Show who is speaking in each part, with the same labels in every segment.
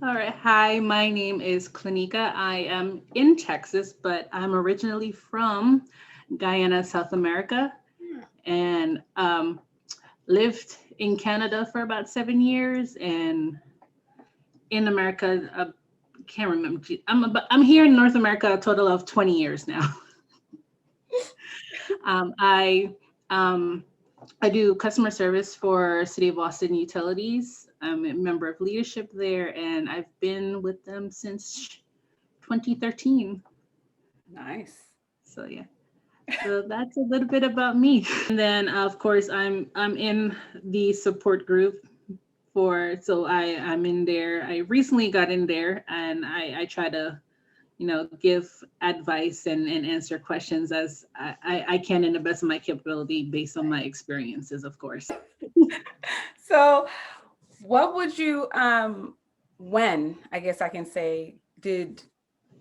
Speaker 1: All right. Hi, my name is Cloenica. I am in Texas, but I'm originally from Guyana, South America,
Speaker 2: Hmm.
Speaker 1: and lived in Canada for about 7 years, and in America, can't remember. I'm here in North America a total of 20 years now. Um, I um, I do customer service for City of Austin Utilities. I'm a member of leadership there, and I've been with them since 2013.
Speaker 2: Nice.
Speaker 1: So yeah, so that's a little bit about me. And then of course I'm in the support group for. So I'm in there. I recently got in there, and I try to give advice and answer questions as I can in the best of my capability based on my experiences, of course.
Speaker 2: So, what would you when, I guess I can say, did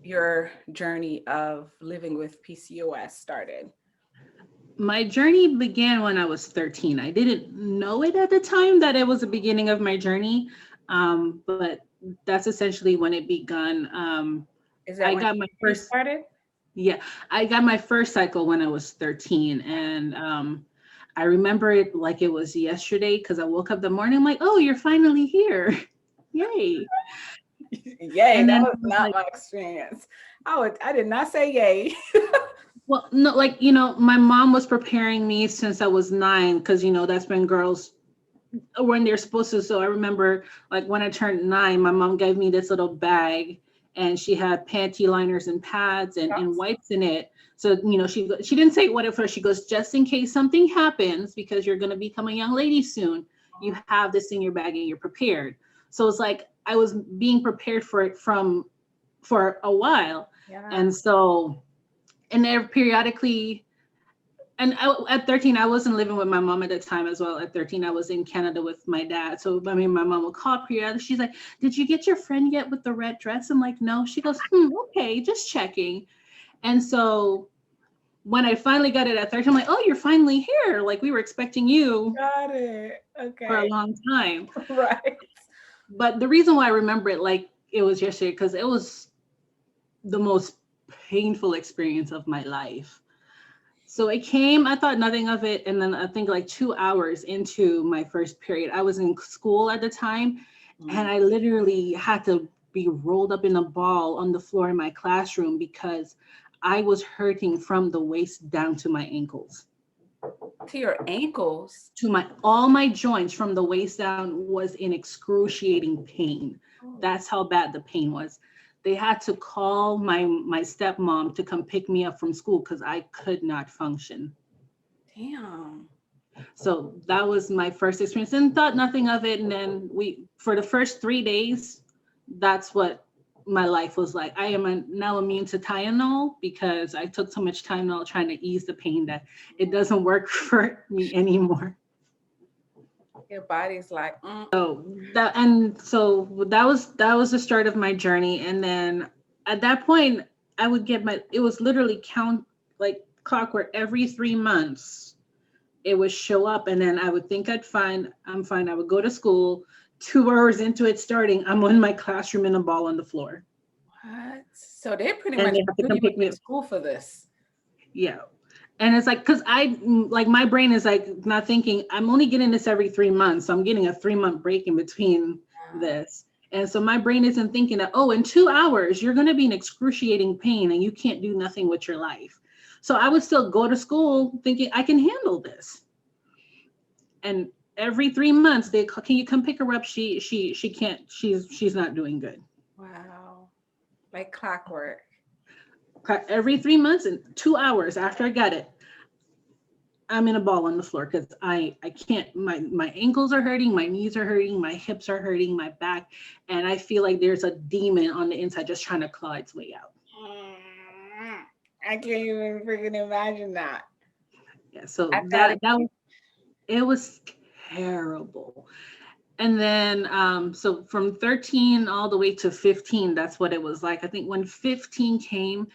Speaker 2: your journey of living with PCOS started?
Speaker 1: My journey began when I was 13. I didn't know it at the time that it was the beginning of my journey, but that's essentially when it begun.
Speaker 2: Is
Speaker 1: I
Speaker 2: that when
Speaker 1: got my
Speaker 2: puberty
Speaker 1: first,
Speaker 2: started?
Speaker 1: yeah, I got my first cycle when I was 13, and I remember it like it was yesterday because I woke up the morning, I'm like, oh, you're finally here, yay!
Speaker 2: Yay,
Speaker 1: And
Speaker 2: that
Speaker 1: then
Speaker 2: was
Speaker 1: I was
Speaker 2: not
Speaker 1: like,
Speaker 2: my experience. I did not say yay.
Speaker 1: well, no, like my mom was preparing me since I was 9 because that's when girls when they're supposed to. So I remember like when I turned 9, my mom gave me this little bag, and she had panty liners and pads and
Speaker 2: Awesome.
Speaker 1: wipes in it. So she didn't say what at first. She goes, just in case something happens, because you're gonna become a young lady soon, you have this in your bag and you're prepared. So it's like I was being prepared for it for a while,
Speaker 2: Yeah.
Speaker 1: and so and there periodically, and at 13 I wasn't living with my mom at the time as well. At 13 I was in Canada with my dad. So I mean, my mom would call periodically. She's like, did you get your friend yet with the red dress? I'm like, no. She goes, okay, just checking. And so when I finally got it at 13, I'm like, oh, you're finally here, like we were expecting you
Speaker 2: Got it.
Speaker 1: for a
Speaker 2: Okay.
Speaker 1: long time.
Speaker 2: Right.
Speaker 1: But the reason why I remember it like it was yesterday, because it was the most painful experience of my life. So it came, I thought nothing of it. And then I think like 2 hours into my first period, I was in school at the time, and
Speaker 2: Mm.
Speaker 1: I literally had to be rolled up in a ball on the floor in my classroom because I was hurting from the waist down to my ankles.
Speaker 2: To your ankles.
Speaker 1: To my all my joints from the waist down was in excruciating pain.
Speaker 2: Oh,
Speaker 1: That's how bad the pain was. They had to call my stepmom to come pick me up from school because I could not function.
Speaker 2: damn.
Speaker 1: So that was my first experience, and thought nothing of it. And then for the first 3 days, that's what my life was like. I am now immune to Tylenol because I took so much Tylenol trying to ease the pain that it doesn't work for me anymore.
Speaker 2: Your body's like,
Speaker 1: So that was the start of my journey. And then at that point, I would get my it was literally count like clockwork. Every 3 months it would show up, and then I would think I'm fine. I would go to school. 2 hours into it starting, I'm in my classroom in a ball on the floor,
Speaker 2: what? So they pretty
Speaker 1: and
Speaker 2: much
Speaker 1: they have to
Speaker 2: put
Speaker 1: come
Speaker 2: you
Speaker 1: pick me
Speaker 2: in
Speaker 1: up.
Speaker 2: school for this.
Speaker 1: Yeah. And it's like, because like my brain is like not thinking, I'm only getting this every 3 months. So I'm getting a 3 month break in between
Speaker 2: Yeah.
Speaker 1: this. And so my brain isn't thinking that, oh, in 2 hours, you're going to be in excruciating pain and you can't do nothing with your life. So I would still go to school thinking I can handle this. And every 3 months they call, can you come pick her up? She can't, she's not doing good.
Speaker 2: Wow. Like clockwork.
Speaker 1: Every 3 months and 2 hours after I got it, I'm in a ball on the floor because I can't, my ankles are hurting, my knees are hurting, my hips are hurting, my back, and I feel like there's a demon on the inside just trying to claw its way out.
Speaker 2: Mm, I can't even freaking imagine that.
Speaker 1: Yeah, so
Speaker 2: At that
Speaker 1: that
Speaker 2: age.
Speaker 1: it was terrible. And then so from 13 all the way to 15, that's what it was like. I think when 15 came,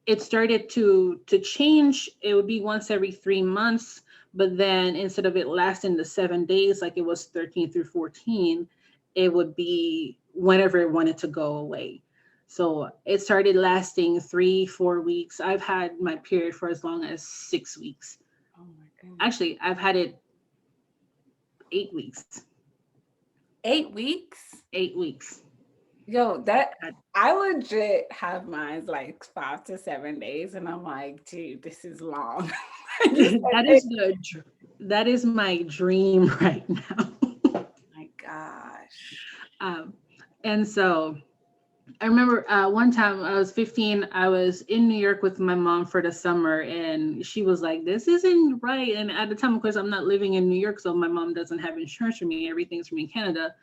Speaker 1: it started to change. It would be once every 3 months, but then instead of it lasting the 7 days like it was 13 through 14, it would be whenever it wanted to go away. So it started lasting 3, 4 weeks. I've had my period for as long as 6 weeks.
Speaker 2: Oh my goodness.
Speaker 1: Actually, I've had it 8 weeks.
Speaker 2: 8 weeks?
Speaker 1: 8 weeks.
Speaker 2: Yo, that
Speaker 1: That
Speaker 2: I legit have mine like 5 to 7 days, and I'm like, dude, this is long. You said
Speaker 1: that
Speaker 2: it.
Speaker 1: is that is my dream right now.
Speaker 2: My gosh.
Speaker 1: um, and so I remember one time I was 15, I was in New York with my mom for the summer, and she was like, "This isn't right." And at the time, of course, I'm not living in New York, so my mom doesn't have insurance for me. Everything's from me in Canada.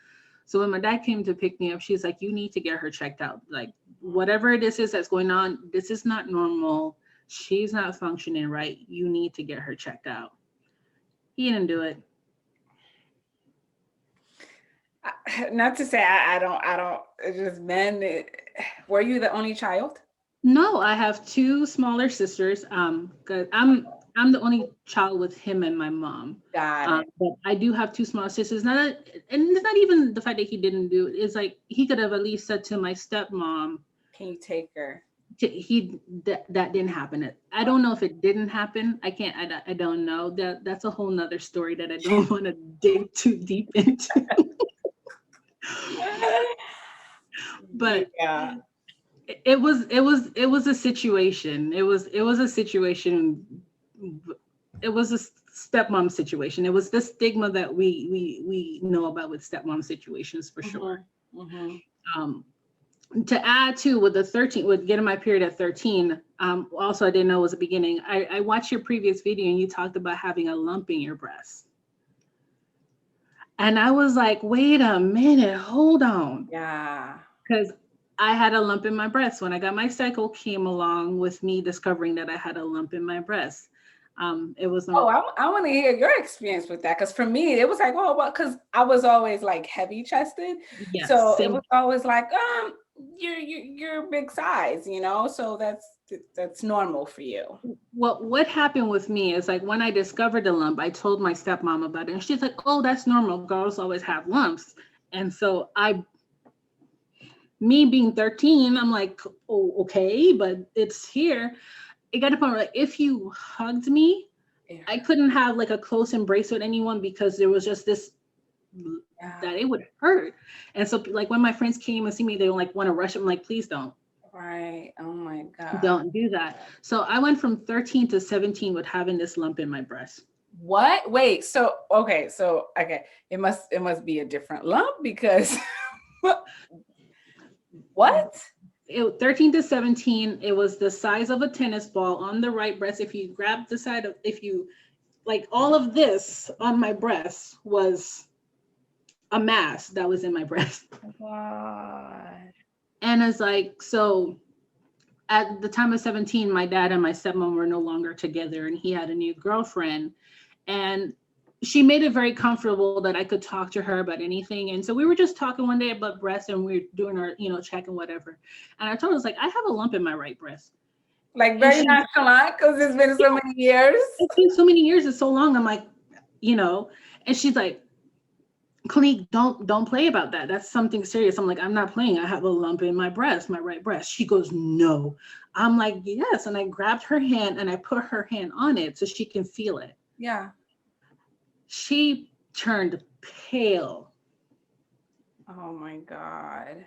Speaker 1: So when my dad came to pick me up, she's like, "You need to get her checked out. Like, whatever this is that's going on, this is not normal. She's not functioning right. You need to get her checked out." He didn't do it.
Speaker 2: Not to say I don't, it's just men. Were you the only child?
Speaker 1: No, I have two smaller sisters. 'Cause I'm the only child with him and my mom.
Speaker 2: Got it.
Speaker 1: But I do have two smaller sisters. And it's not even the fact that he didn't do it. It's like he could have at least said to my stepmom,
Speaker 2: Can you take her?
Speaker 1: that didn't happen. I don't know if it didn't happen. I can't. I don't know. That's a whole nother story that I don't want to dig too deep into. But
Speaker 2: Yeah.
Speaker 1: it was a situation. It was a situation. It was a stepmom situation. It was the stigma that we know about with stepmom situations for sure.
Speaker 2: Mm-hmm.
Speaker 1: Um, to add to with the 13, with getting my period at 13, also I didn't know was the beginning. I watched your previous video and you talked about having a lump in your breast. And I was like, wait a minute, hold on.
Speaker 2: Yeah.
Speaker 1: Because I had a lump in my breast. When I got my cycle came along with me discovering that I had a lump in my breast. It was
Speaker 2: Oh, I want to hear your experience with that, because for me it was like, oh, well, because I was always like heavy chested,
Speaker 1: yes,
Speaker 2: so it
Speaker 1: same.
Speaker 2: was always like, you're big size, so that's normal for you.
Speaker 1: Well, what happened with me is like when I discovered the lump, I told my stepmom about it, and she's like, "Oh, that's normal. Girls always have lumps." And so me being 13, I'm like, "Oh, okay, but it's here." It got to the point where like, if you hugged me,
Speaker 2: Yeah.
Speaker 1: I couldn't have like a close embrace with anyone because there was just this that it would hurt. And so like when my friends came and see me, they would like want to rush. I'm like, please
Speaker 2: Right. Oh my God.
Speaker 1: don't do that. So I went from 13 to 17 with having this lump in my breast.
Speaker 2: What? Wait. So okay. It must be a different lump because what?
Speaker 1: 13 to 17, it was the size of a tennis ball on the right breast. If you grab the side of, if you like all of this on my breast was a mass that was in my breast.
Speaker 2: God.
Speaker 1: And it's like, so at the time of 17, my dad and my stepmom were no longer together and he had a new girlfriend. And she made it very comfortable that I could talk to her about anything. And so we were just talking one day about breasts and we were doing our, check and whatever. And I told her, I was like, I have a lump in my right breast.
Speaker 2: Like very nonchalant because it's been so many years.
Speaker 1: It's been so many years, it's so long. I'm like, and she's like, Clinique, don't play about that. That's something serious. I'm like, I'm not playing. I have a lump in my breast, my right breast. She goes, no. I'm like, yes. And I grabbed her hand and I put her hand on it so she can feel it.
Speaker 2: Yeah.
Speaker 1: She turned pale.
Speaker 2: Oh my God.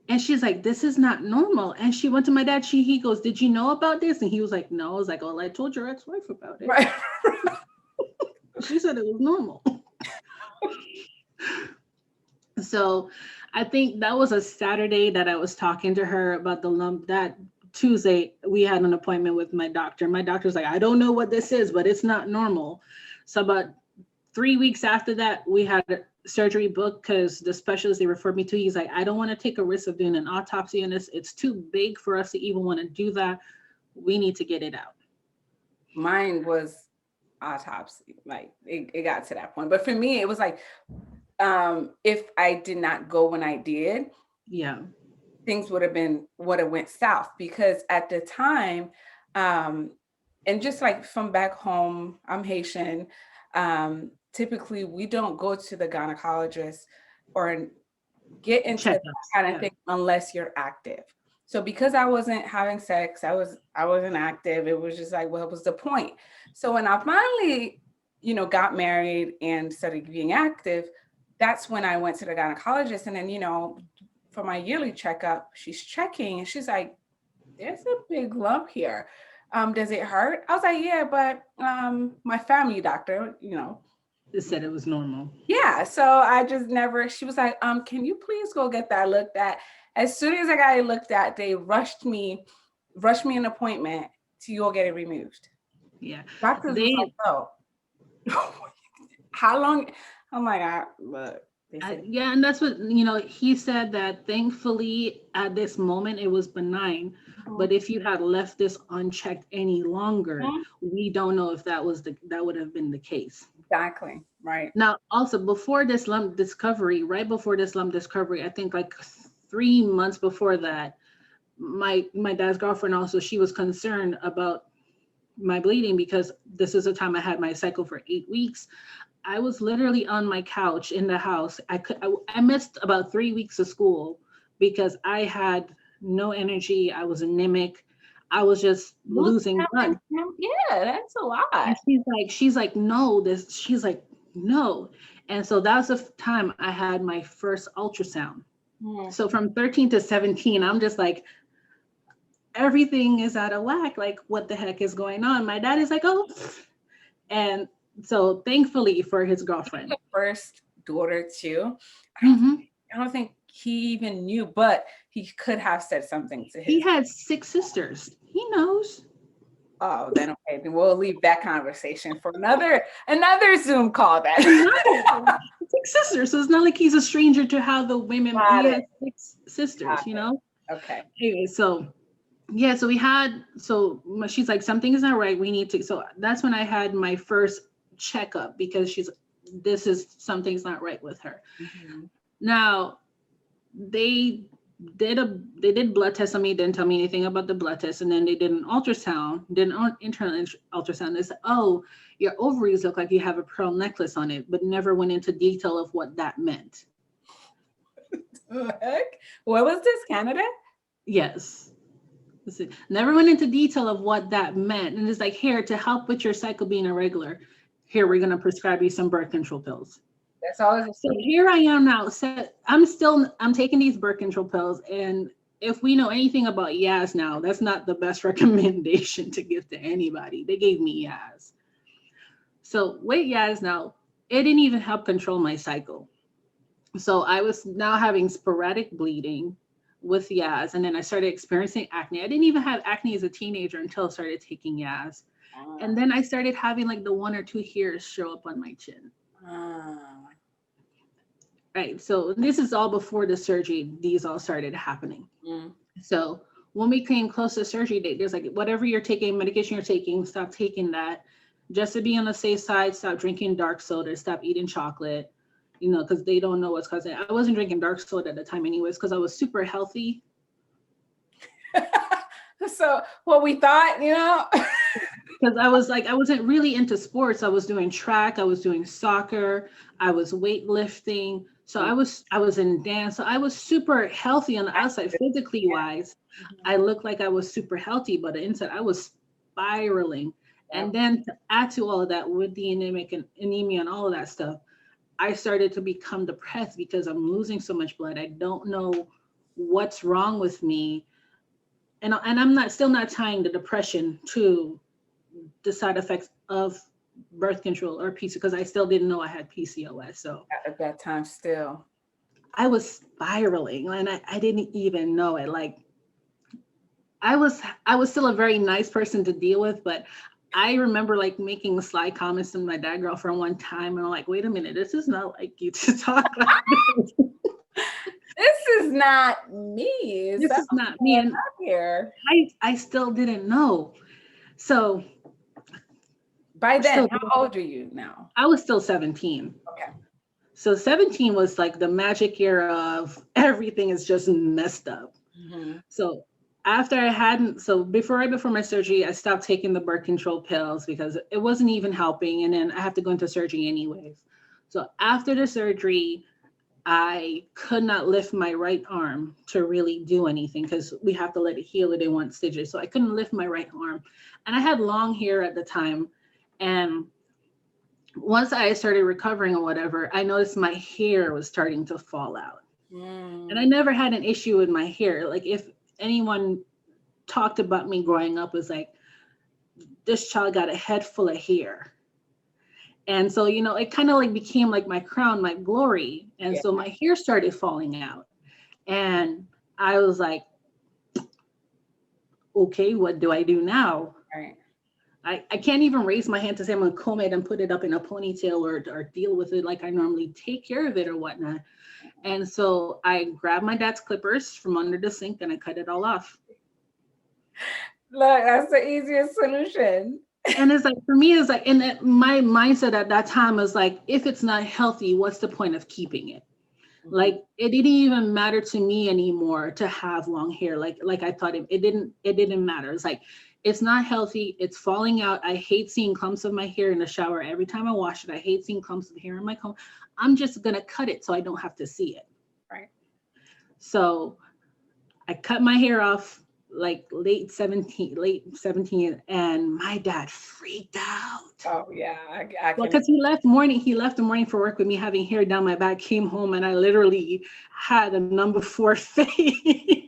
Speaker 1: And she's like, this is not normal. And she went to my dad. He goes, did you know about this? And he was like, no. I was like, well, I told your ex-wife about it.
Speaker 2: Right.
Speaker 1: She said it was normal. So I think that was a Saturday that I was talking to her about the lump. That Tuesday, we had an appointment with my doctor. My doctor's like, I don't know what this is, but it's not normal. So about 3 weeks after that, we had a surgery booked because the specialist they referred me to, he's like, I don't want to take a risk of doing an autopsy on this. It's too big for us to even want to do that. We need to get it out.
Speaker 2: Mine was autopsy. Like it got to that point. But for me, it was like, if I did not go when I did,
Speaker 1: yeah,
Speaker 2: things would have went south, because at the time, and just like from back home, I'm Haitian. Typically we don't go to the gynecologist or get into that
Speaker 1: checkups.
Speaker 2: kind of
Speaker 1: Yeah.
Speaker 2: thing unless you're active. So because I wasn't having sex, I wasn't active. It was just like, what was the point? So when I finally, got married and started being active, that's when I went to the gynecologist. And then, for my yearly checkup, she's checking and she's like, there's a big lump here. Does it hurt? I was like, yeah, but my family doctor,
Speaker 1: It said it was normal.
Speaker 2: yeah. So I just never, she was like, can you please go get that looked at? As soon as I got it looked at, they rushed me an appointment to go get it removed.
Speaker 1: Yeah.
Speaker 2: Doctors was like, oh, how long? Oh my God. But they said,
Speaker 1: Yeah, and that's what, he said that thankfully at this moment it was benign. But if you had left this unchecked any longer, we don't know if that would have been the case.
Speaker 2: Exactly. Right.
Speaker 1: Now, also right before this lump discovery, I think like 3 months before that, my dad's girlfriend also, she was concerned about my bleeding because this is the time I had my cycle for 8 weeks. I was literally on my couch in the house. I missed about 3 weeks of school because I had no energy. I was anemic. I was just losing blood.
Speaker 2: Yeah, that's a lot.
Speaker 1: And she's like, no, no. And so that was the time I had my first ultrasound. So from 13 to 17, I'm just like, everything is out of whack. Like, what the heck is going on? My dad is like, oh, and so thankfully for his girlfriend.
Speaker 2: First daughter too.
Speaker 1: Mm-hmm.
Speaker 2: I don't think he even knew, but he could have said something to his.
Speaker 1: He had 6 sisters. He knows.
Speaker 2: Oh, then okay. Then we'll leave that conversation for another Zoom call. Then
Speaker 1: 6 sisters. So it's not like he's a stranger to how the women. He had 6 sisters.
Speaker 2: Okay.
Speaker 1: Anyway, so yeah, so she's like, something is not right. We need to. So that's when I had my first checkup because something's not right with her. Mm-hmm. Now they did blood tests on me, didn't tell me anything about the blood test, and then they did an internal ultrasound. They said, oh, your ovaries look like you have a pearl necklace on it, but never went into detail of what that meant.
Speaker 2: Heck? What was this, Canada?
Speaker 1: Yes. Never went into detail of what that meant. And it's like, here, to help with your cycle being irregular, here, we're going to prescribe you some birth control pills.
Speaker 2: That's all.
Speaker 1: So here I am now. So I'm taking these birth control pills. And if we know anything about Yaz now, that's not the best recommendation to give to anybody. They gave me Yaz. So with Yaz now, it didn't even help control my cycle. So I was now having sporadic bleeding with Yaz, and then I started experiencing acne. I didn't even have acne as a teenager until I started taking Yaz. And then I started having like the 1 or 2 hairs show up on my chin. Right. So this is all before the surgery. These all started happening. So when we came close to surgery date, there's like, whatever you're taking, medication you're taking, stop taking that. Just to be on the safe side, stop drinking dark soda, stop eating chocolate. Because they don't know what's causing it. I wasn't drinking dark soda at the time anyways, because I was super healthy.
Speaker 2: So what we thought,
Speaker 1: Because I wasn't really into sports. I was doing track, I was doing soccer, I was weightlifting. So I was in dance. So I was super healthy on the outside, physically wise. I looked like I was super healthy, but the inside I was spiraling. And then to add to all of that with the anemia and all of that stuff, I started to become depressed because I'm losing so much blood. I don't know what's wrong with me. And I'm still not tying the depression to the side effects of birth control or PCOS, because I still didn't know I had PCOS. So
Speaker 2: at that time still.
Speaker 1: I was spiraling and I didn't even know it. Like I was still a very nice person to deal with, but I remember like making sly comments to my dad girlfriend one time, and I'm like, wait a minute, this is not like you to talk like this.
Speaker 2: This is not me.
Speaker 1: This is not me. And
Speaker 2: here.
Speaker 1: I still didn't know. So
Speaker 2: by then, how old are you now?
Speaker 1: I was still 17.
Speaker 2: Okay.
Speaker 1: So 17 was like the magic year of everything is just messed up. Mm-hmm. So right before my surgery, I stopped taking the birth control pills because it wasn't even helping. And then I have to go into surgery anyways. So after the surgery, I could not lift my right arm to really do anything because we have to let it heal. It didn't want stitches. So I couldn't lift my right arm. And I had long hair at the time. And once I started recovering or whatever, I noticed my hair was starting to fall out. And I never had an issue with my hair. Like if anyone talked about me growing up, was like, this child got a head full of hair. And so, you know, it kind of like became like my crown, my glory. And so my hair started falling out. And I was like, okay, what do I do now?
Speaker 2: Right.
Speaker 1: I can't even raise my hand to say I'm gonna comb it and put it up in a ponytail or deal with it like I normally take care of it or whatnot. And so I grabbed my dad's clippers from under the sink and I cut it all off.
Speaker 2: Look, that's the easiest solution.
Speaker 1: And it's like, for me, it's like, and my mindset at that time was like, if it's not healthy, what's the point of keeping it? Like, it didn't even matter to me anymore to have long hair. Like I thought it didn't matter. It's like, it's not healthy. It's falling out. I hate seeing clumps of my hair in the shower. Every time I wash it, I hate seeing clumps of hair in my comb. I'm just going to cut it so I don't have to see it.
Speaker 2: Right.
Speaker 1: So I cut my hair off like late 17, and my dad freaked out.
Speaker 2: Oh yeah. I
Speaker 1: Well, because he left the morning for work with me having hair down my back, came home and I literally had a number 4 face.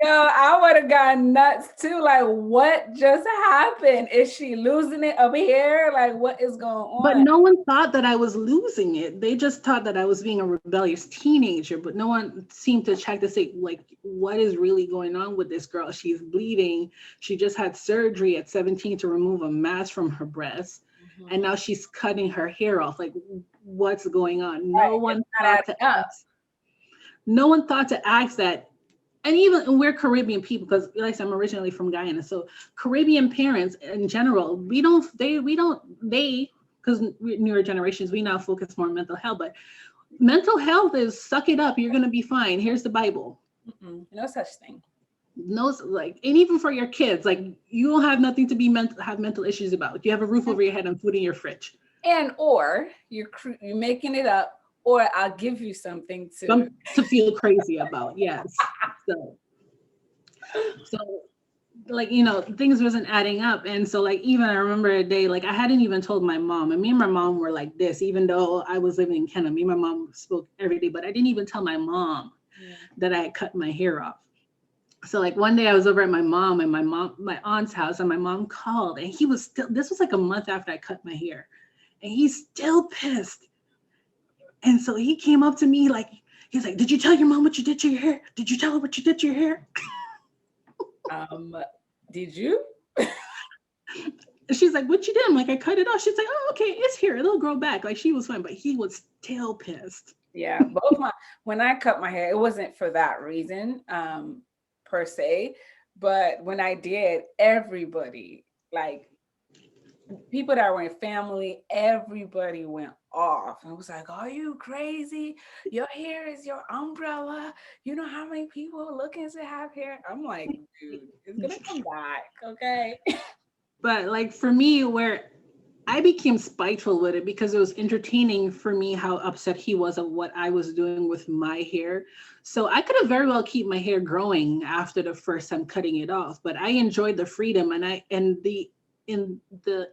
Speaker 2: I would have gone nuts too. Like, what just happened? Is she losing it up here? Like, what is going on?
Speaker 1: But no one thought that I was losing it. They just thought that I was being a rebellious teenager, but no one seemed to check to say, like, what is really going on with this girl? She's bleeding. She just had surgery at 17 to remove a mass from her breast. And now she's cutting her hair off. Like, what's going on? No one thought to ask. No one thought to ask that. And even we're Caribbean people, because like I'm originally from Guyana. So Caribbean parents in general, because newer generations, we now focus more on mental health, but mental health is suck it up. You're going to be fine. Here's the Bible.
Speaker 2: No such thing.
Speaker 1: No, like, and even for your kids, like you don't have nothing to have mental issues about. You have a roof over your head and food in your fridge.
Speaker 2: Or you're making it up, or I'll give you something to
Speaker 1: feel crazy about. Yes. So like, you know, things wasn't adding up. And so like, even I remember a day, like I hadn't even told my mom, and me and my mom were like this, even though I was living in Canada, me and my mom spoke every day, but I didn't even tell my mom that I had cut my hair off. So like one day I was over at my aunt's house, and my mom called, and he was still, this was like a month after I cut my hair, and he's still pissed. And so he came up to me like, he's like, did you tell your mom what you did to your hair? Did you tell her what you did to your hair?
Speaker 2: Did you?
Speaker 1: She's like, what you did? I'm like, I cut it off. She's like, oh, okay, it's here. It'll grow back. Like, she was fine, but he was still pissed.
Speaker 2: Yeah, when I cut my hair, it wasn't for that reason, per se. But when I did, everybody, like people that were in family, everybody went off and was like, are you crazy? Your hair is your umbrella. You know how many people are looking to have hair? I'm like, dude, it's gonna come back, okay?
Speaker 1: But like for me, where I became spiteful with it, because it was entertaining for me how upset he was of what I was doing with my hair. So I could have very well keep my hair growing after the first time cutting it off, but I enjoyed the freedom and the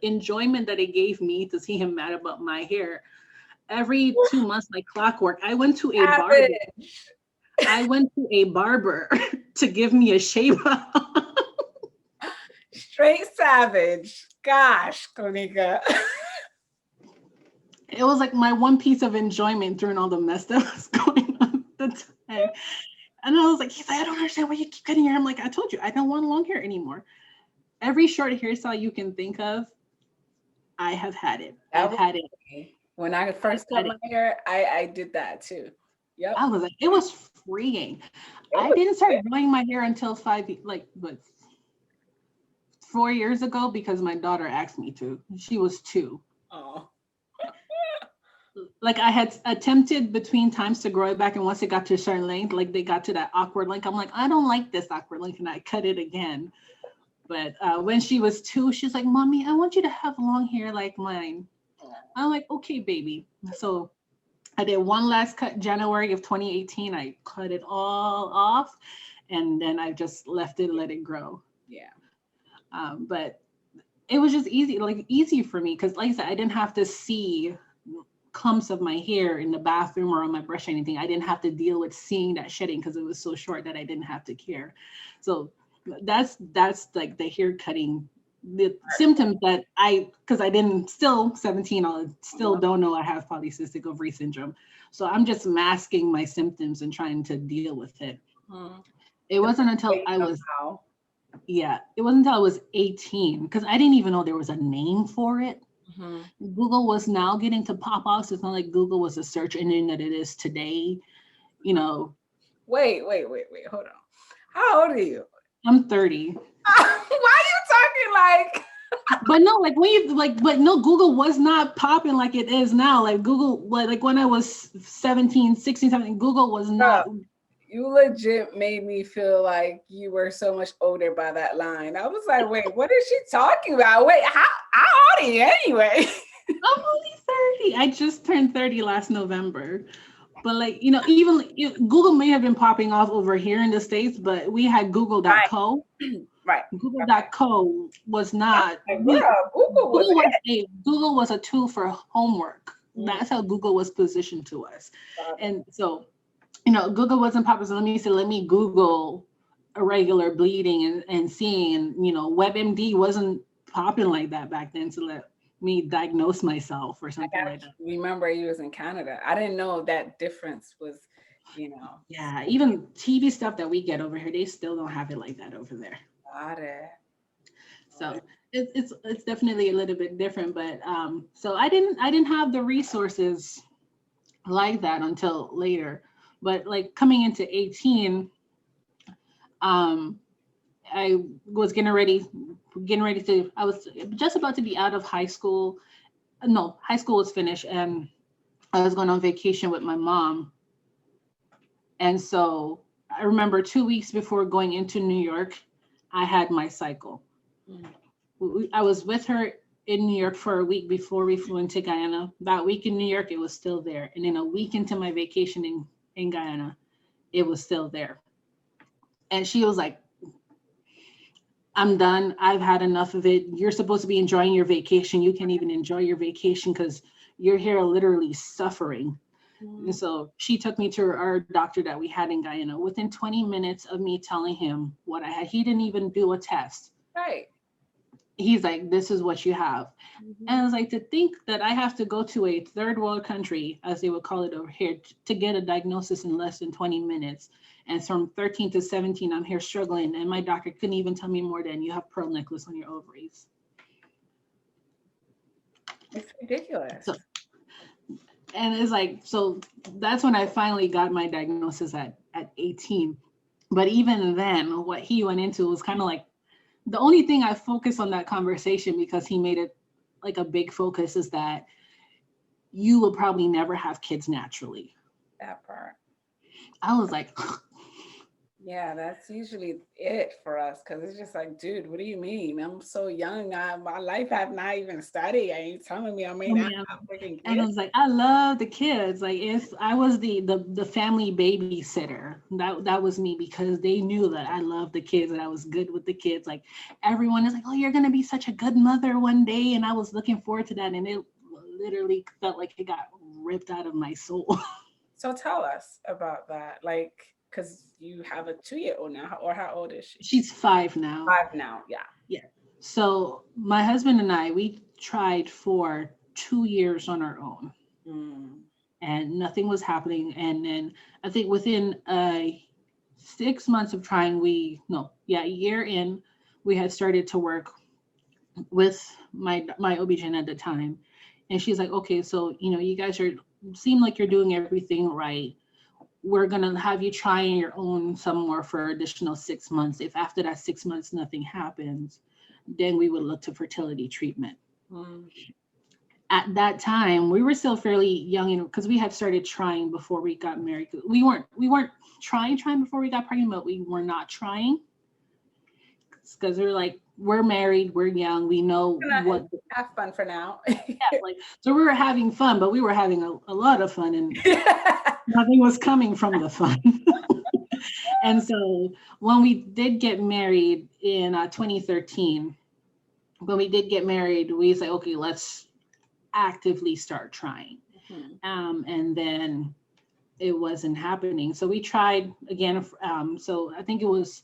Speaker 1: enjoyment that it gave me to see him mad about my hair. Every 2 months, like clockwork, I went to a barber to give me a shave off.
Speaker 2: Straight savage. Gosh, Cloenica.
Speaker 1: It was like my one piece of enjoyment during all the mess that was going on at the time. And I was like, he's like, I don't understand why you keep cutting your hair. I'm like, I told you, I don't want long hair anymore. Every short hairstyle you can think of, I have had it. I've had it.
Speaker 2: When I first cut my hair, I did that too. Yep.
Speaker 1: I was like, it was freeing. I didn't start growing my hair until 4 years ago, because my daughter asked me to. She was 2.
Speaker 2: Oh.
Speaker 1: Like I had attempted between times to grow it back, and once it got to a certain length, like they got to that awkward length, I'm like, I don't like this awkward length, and I cut it again. But when she was 2, she's like, Mommy, I want you to have long hair like mine. I'm like, okay, baby. So I did one last cut January of 2018. I cut it all off, and then I just left it, let it grow.
Speaker 2: Yeah.
Speaker 1: But it was just easy for me because, like I said, I didn't have to see clumps of my hair in the bathroom or on my brush or anything. I didn't have to deal with seeing that shedding because it was so short that I didn't have to care. So that's like the hair cutting, the symptoms that because I didn't, still 17, I still don't know I have polycystic ovary syndrome. So I'm just masking my symptoms and trying to deal with it. It wasn't until I was, it wasn't until I was 18, because I didn't even know there was a name for it. Google was now getting to pop off. So it's not like Google was a search engine that it is today, you know.
Speaker 2: Wait, hold on. How old are you?
Speaker 1: I'm 30.
Speaker 2: Why are you talking like?
Speaker 1: But no, like when you but no, Google was not popping like it is now. Like Google, like when I was 17, 16, 17, Google was not.
Speaker 2: You legit made me feel like you were so much older by that line. I was like, wait, what is she talking about? Wait, how old are you anyway?
Speaker 1: I'm only 30. I just turned 30 last November. But like, you know, even Google may have been popping off over here in the States, but we had Google.co.
Speaker 2: Right.
Speaker 1: Google.co was not. Google was a tool for homework. That's how Google was positioned to us. And so, you know, Google wasn't popping. So let me Google irregular bleeding and seeing, and, you know, WebMD wasn't popping like that back then to let me diagnose myself or something like that.
Speaker 2: Remember, you was in Canada. I didn't know that difference was, you know.
Speaker 1: Yeah, even TV stuff that we get over here, they still don't have it like that over there.
Speaker 2: Got it.
Speaker 1: So it's definitely a little bit different, but so I didn't have the resources like that until later. But like coming into 18, I was getting ready to, I was just about to be out of high school. No, high school was finished, and I was going on vacation with my mom. And so I remember 2 weeks before going into New York, I had my cycle. I was with her in New York for a week before we flew into Guyana. That week in New York, it was still there. And then a week into my vacation in Guyana, it was still there. And she was like, I'm done. I've had enough of it. You're supposed to be enjoying your vacation. You can't even enjoy your vacation because your hair literally suffering. And so she took me to our doctor that we had in Guyana. Within 20 minutes of me telling him what I had, he didn't even do a test.
Speaker 2: Right.
Speaker 1: He's like, this is what you have. And I was like, to think that I have to go to a third world country, as they would call it over here, to get a diagnosis in less than 20 minutes. And from 13 to 17, I'm here struggling. And my doctor couldn't even tell me more than you have pearl necklace on your ovaries.
Speaker 2: It's ridiculous.
Speaker 1: So, and it's like, so that's when I finally got my diagnosis at 18. But even then, what he went into was kind of like, the only thing I focused on that conversation, because he made it like a big focus, is that you will probably never have kids naturally.
Speaker 2: That part.
Speaker 1: I was like,
Speaker 2: yeah, that's usually it for us, because it's just like, dude, what do you mean? I'm so young. My life have not even started. Are you telling me I may not have freaking kids?
Speaker 1: And I was like, I love the kids. Like, if I was the family babysitter, that was me, because they knew that I loved the kids and I was good with the kids. Like, everyone is like, oh, you're gonna be such a good mother one day, and I was looking forward to that, and it literally felt like it got ripped out of my soul.
Speaker 2: So tell us about that, like, because you have a 2-year-old now, or how old is she?
Speaker 1: She's 5 now.
Speaker 2: 5 now, yeah.
Speaker 1: Yeah. So my husband and I, we tried for 2 years on our own, and nothing was happening. And then I think within 6 months of trying, a year in, we had started to work with my OB-GYN at the time. And she's like, okay, so, you know, you guys seem like you're doing everything right. We're going to have you try on your own some more for additional 6 months. If after that 6 months, nothing happens, then we would look to fertility treatment. At that time, we were still fairly young, because we had started trying before we got married. We weren't trying before we got pregnant, but we were not trying, because we were like, we're married, we're young, we know
Speaker 2: Gonna
Speaker 1: what,
Speaker 2: have fun for now.
Speaker 1: like, so we were having fun, but we were having a lot of fun, and nothing was coming from the fun. And so when we did get married in 2013, when we did get married, we said, okay, let's actively start trying.
Speaker 2: Mhm.
Speaker 1: And then it wasn't happening. So we tried again. So I think it was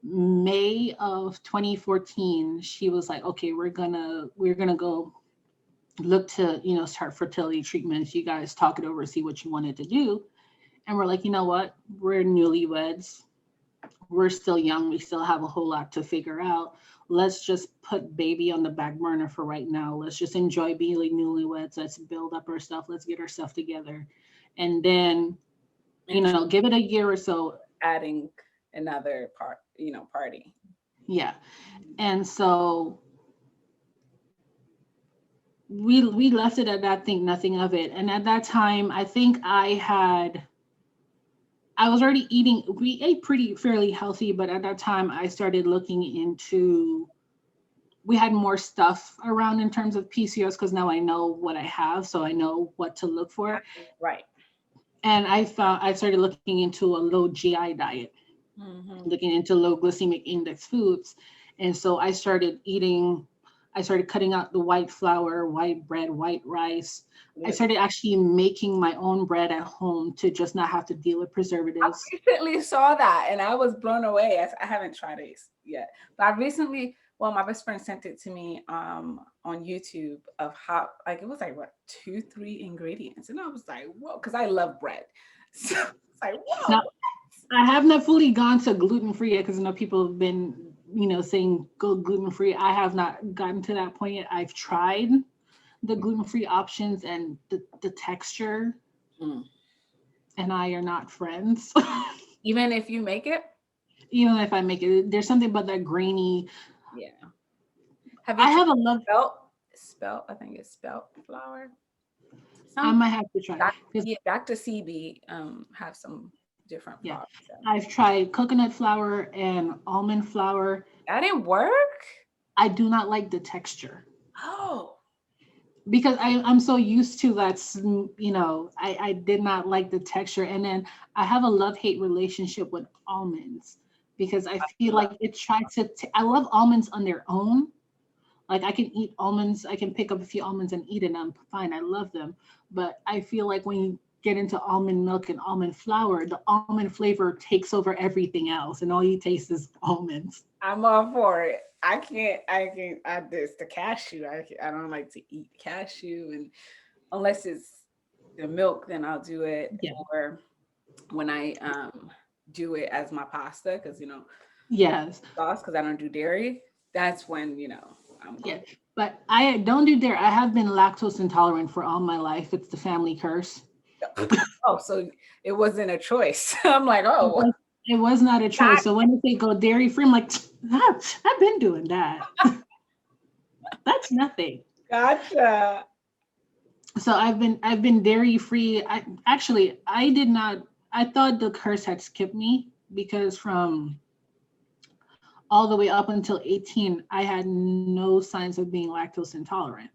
Speaker 1: May of 2014. She was like, okay, we're gonna go look to, start fertility treatments. You guys talk it over, see what you wanted to do. And we're like, you know what? We're newlyweds. We're still young. We still have a whole lot to figure out. Let's just put baby on the back burner for right now. Let's just enjoy being like newlyweds. Let's build up our stuff. Let's get our stuff together. And then,
Speaker 2: And
Speaker 1: give it a year or so.
Speaker 2: adding another party.
Speaker 1: Yeah. And so we left it at that, think nothing of it. And at that time, I think I was already eating, we ate pretty fairly healthy, but at that time I started looking into, we had more stuff around in terms of PCOS because now I know what I have, so I know what to look for.
Speaker 2: Right.
Speaker 1: And I started looking into a low GI diet, looking into low glycemic index foods. And so I started cutting out the white flour, white bread, white rice. I started actually making my own bread at home to just not have to deal with preservatives.
Speaker 2: I recently saw that and I was blown away. I haven't tried it yet, but I recently, well, my best friend sent it to me on YouTube of how, like, it was like what, 2-3 ingredients. And I was like, whoa, because I love bread. So it's like, whoa.
Speaker 1: Now, I have not fully gone to gluten-free yet because I know people have been, saying go gluten-free. I have not gotten to that point yet. I've tried the gluten-free options, and the texture and I are not friends.
Speaker 2: Even if you make it?
Speaker 1: Even if I make it, there's something about that grainy.
Speaker 2: Yeah. Have you
Speaker 1: I have a love.
Speaker 2: I think it's spelt flour.
Speaker 1: I might have to try.
Speaker 2: Dr. CB have some different
Speaker 1: Yeah,
Speaker 2: flour. So.
Speaker 1: I've tried coconut flour and almond flour.
Speaker 2: That didn't work?
Speaker 1: I do not like the texture.
Speaker 2: Oh.
Speaker 1: Because I'm so used to that, I did not like the texture. And then I have a love-hate relationship with almonds because I feel like it tried to, I love almonds on their own. Like I can eat almonds, I can pick up a few almonds and eat it and I'm fine, I love them. But I feel like when you get into almond milk and almond flour, the almond flavor takes over everything else and all you taste is almonds.
Speaker 2: I'm all for it. There's the cashew. I don't like to eat cashew, and unless it's the milk, then I'll do it.
Speaker 1: Yeah.
Speaker 2: Or when I do it as my pasta, because
Speaker 1: yes,
Speaker 2: sauce, because I don't do dairy. That's when I'm
Speaker 1: yeah. But I don't do dairy. I have been lactose intolerant for all my life. It's the family curse.
Speaker 2: Oh, so it wasn't a choice. I'm like, oh.
Speaker 1: It was not a choice. So when they go dairy free, I'm like, I've been doing that. That's nothing.
Speaker 2: Gotcha.
Speaker 1: So I've been dairy free. I thought the curse had skipped me because from all the way up until 18, I had no signs of being lactose intolerant.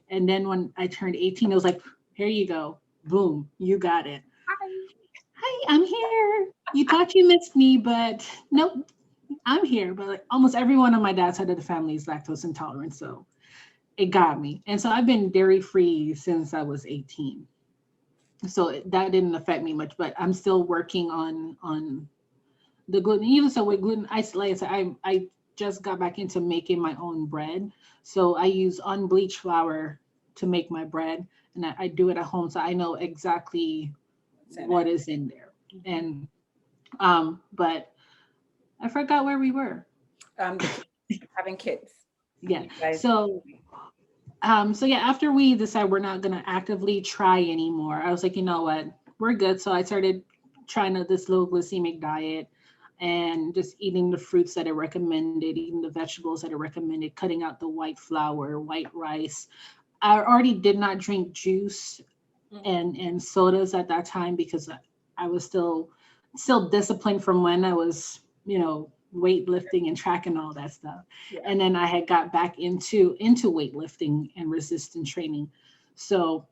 Speaker 1: And then when I turned 18, it was like, here you go. Boom, you got it. Hi, I'm here. You thought you missed me, but nope, I'm here. But like almost everyone on my dad's side of the family is lactose intolerant, so it got me. And so I've been dairy free since I was 18. So that didn't affect me much, but I'm still working on the gluten. Even so with gluten, like I said, I just got back into making my own bread. So I use unbleached flour to make my bread, and I do it at home, so I know exactly what is in there. And but I forgot where we were.
Speaker 2: Having kids.
Speaker 1: Yeah. So yeah, after we decided we're not gonna actively try anymore, I was like, you know what, we're good. So I started trying this low glycemic diet and just eating the fruits that are recommended, eating the vegetables that are recommended, cutting out the white flour, white rice. I already did not drink juice and sodas at that time because I was still disciplined from when I was, weightlifting and track and all that stuff.
Speaker 2: Yeah.
Speaker 1: And then I had got back into weightlifting and resistance training. So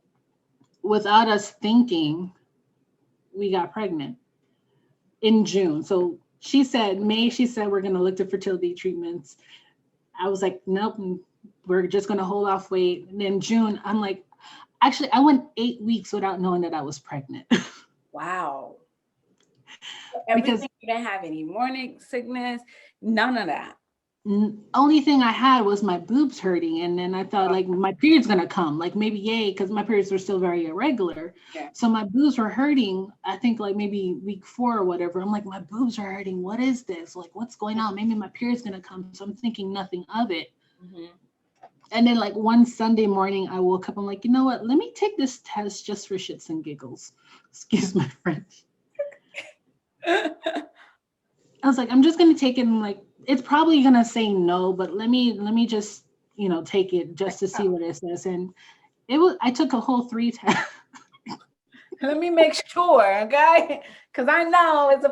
Speaker 1: without us thinking, we got pregnant in June. So she said, May, she said, we're going to look to fertility treatments. I was like, nope, we're just going to hold off weight. And then June, I'm like, actually, I went 8 weeks without knowing that I was pregnant.
Speaker 2: Wow.
Speaker 1: Because
Speaker 2: Everything, you didn't have any morning sickness, none of that.
Speaker 1: only thing I had was my boobs hurting. And then I thought like my period's going to come, like maybe yay, because my periods were still very irregular.
Speaker 2: Yeah.
Speaker 1: So my boobs were hurting, I think like maybe week 4 or whatever. I'm like, my boobs are hurting. What is this? Like, what's going on? Maybe my period's going to come. So I'm thinking nothing of it.
Speaker 2: Mm-hmm.
Speaker 1: And then like one Sunday morning, I woke up. I'm like, you know what? Let me take this test just for shits and giggles. Excuse my French. I was like, I'm just going to take it. And like, it's probably going to say no, but let me just, take it just to see what it says. And I took a whole 3 tests.
Speaker 2: Let me make sure, okay? Because I know it's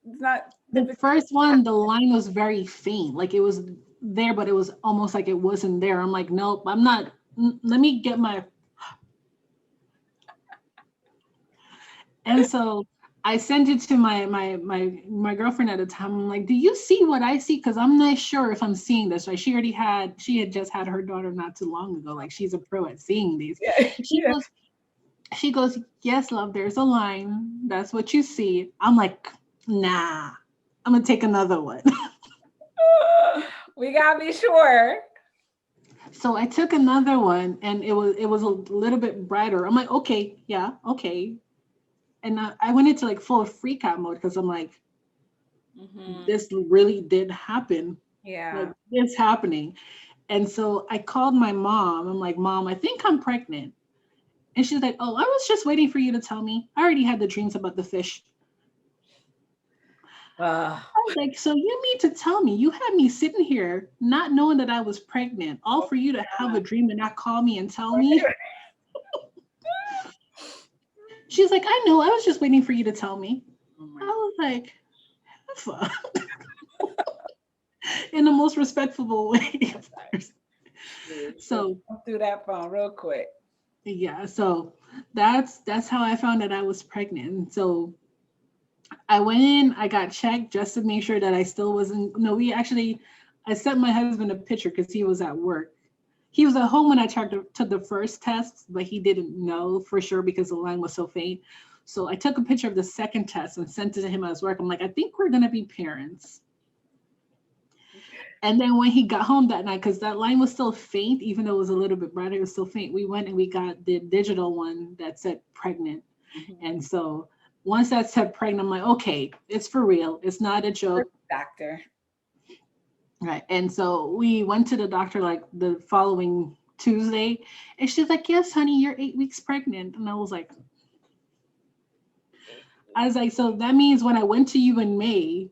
Speaker 2: not.
Speaker 1: The first one, the line was very faint. Like it was there, but it was almost like it wasn't there. I'm like, nope, I'm not. Let me get my. And so I sent it to my girlfriend at the time. I'm like, do you see what I see? Because I'm not sure if I'm seeing this. Right? She had just had her daughter not too long ago. Like she's a pro at seeing these.
Speaker 2: Yeah.
Speaker 1: She goes, yes, love, there's a line. That's what you see. I'm like, nah, I'm gonna take another one.
Speaker 2: We gotta be sure.
Speaker 1: So I took another one and it was a little bit brighter. I'm like, okay, yeah, okay. And I went into like full freak out mode because I'm like, this really did happen.
Speaker 2: Yeah.
Speaker 1: Like, it's happening. And so I called my mom. I'm like, Mom, I think I'm pregnant. And she's like, oh, I was just waiting for you to tell me. I already had the dreams about the fish. I was like, so you mean to tell me you had me sitting here not knowing that I was pregnant, all for you to have a dream and not call me and tell me? She's like, I know, I was just waiting for you to tell me. I was like, fuck. In the most respectful way. So
Speaker 2: through that phone real quick.
Speaker 1: Yeah, so that's how I found that I was pregnant. So I went in, I got checked just to make sure that I still wasn't. No, I sent my husband a picture because he was at work. He was at home when I took the first test, but he didn't know for sure because the line was so faint. So I took a picture of the second test and sent it to him at his work. I'm like, I think we're gonna be parents. And then when he got home that night, because that line was still faint, even though it was a little bit brighter, it was still faint. We went and we got the digital one that said pregnant. And so once that said pregnant, I'm like, okay, it's for real. It's not a joke.
Speaker 2: Doctor.
Speaker 1: Right. And so we went to the doctor like the following Tuesday. And she's like, yes, honey, you're 8 weeks pregnant. And I was like, so that means when I went to you in May,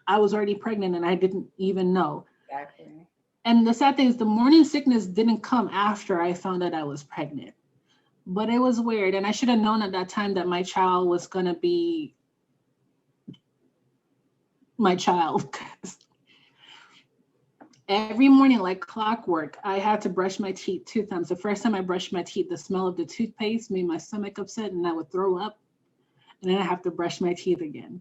Speaker 1: I was already pregnant and I didn't even know.
Speaker 2: Exactly.
Speaker 1: And the sad thing is the morning sickness didn't come after I found out I was pregnant. But it was weird. And I should have known at that time that my child was going to be my child. Every morning, like clockwork, I had to brush my teeth 2 times. The first time I brushed my teeth, the smell of the toothpaste made my stomach upset and I would throw up. And then I have to brush my teeth again.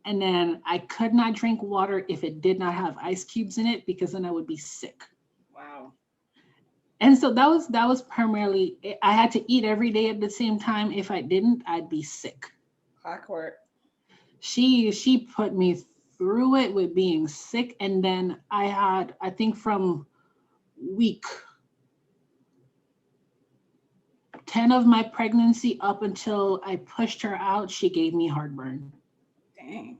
Speaker 1: And then I could not drink water if it did not have ice cubes in it, because then I would be sick.
Speaker 2: Wow.
Speaker 1: And so that was primarily, I had to eat every day at the same time. If I didn't, I'd be sick.
Speaker 2: Clockwork.
Speaker 1: She put me through it with being sick. And then I think from week 10 of my pregnancy up until I pushed her out, she gave me heartburn.
Speaker 2: Dang.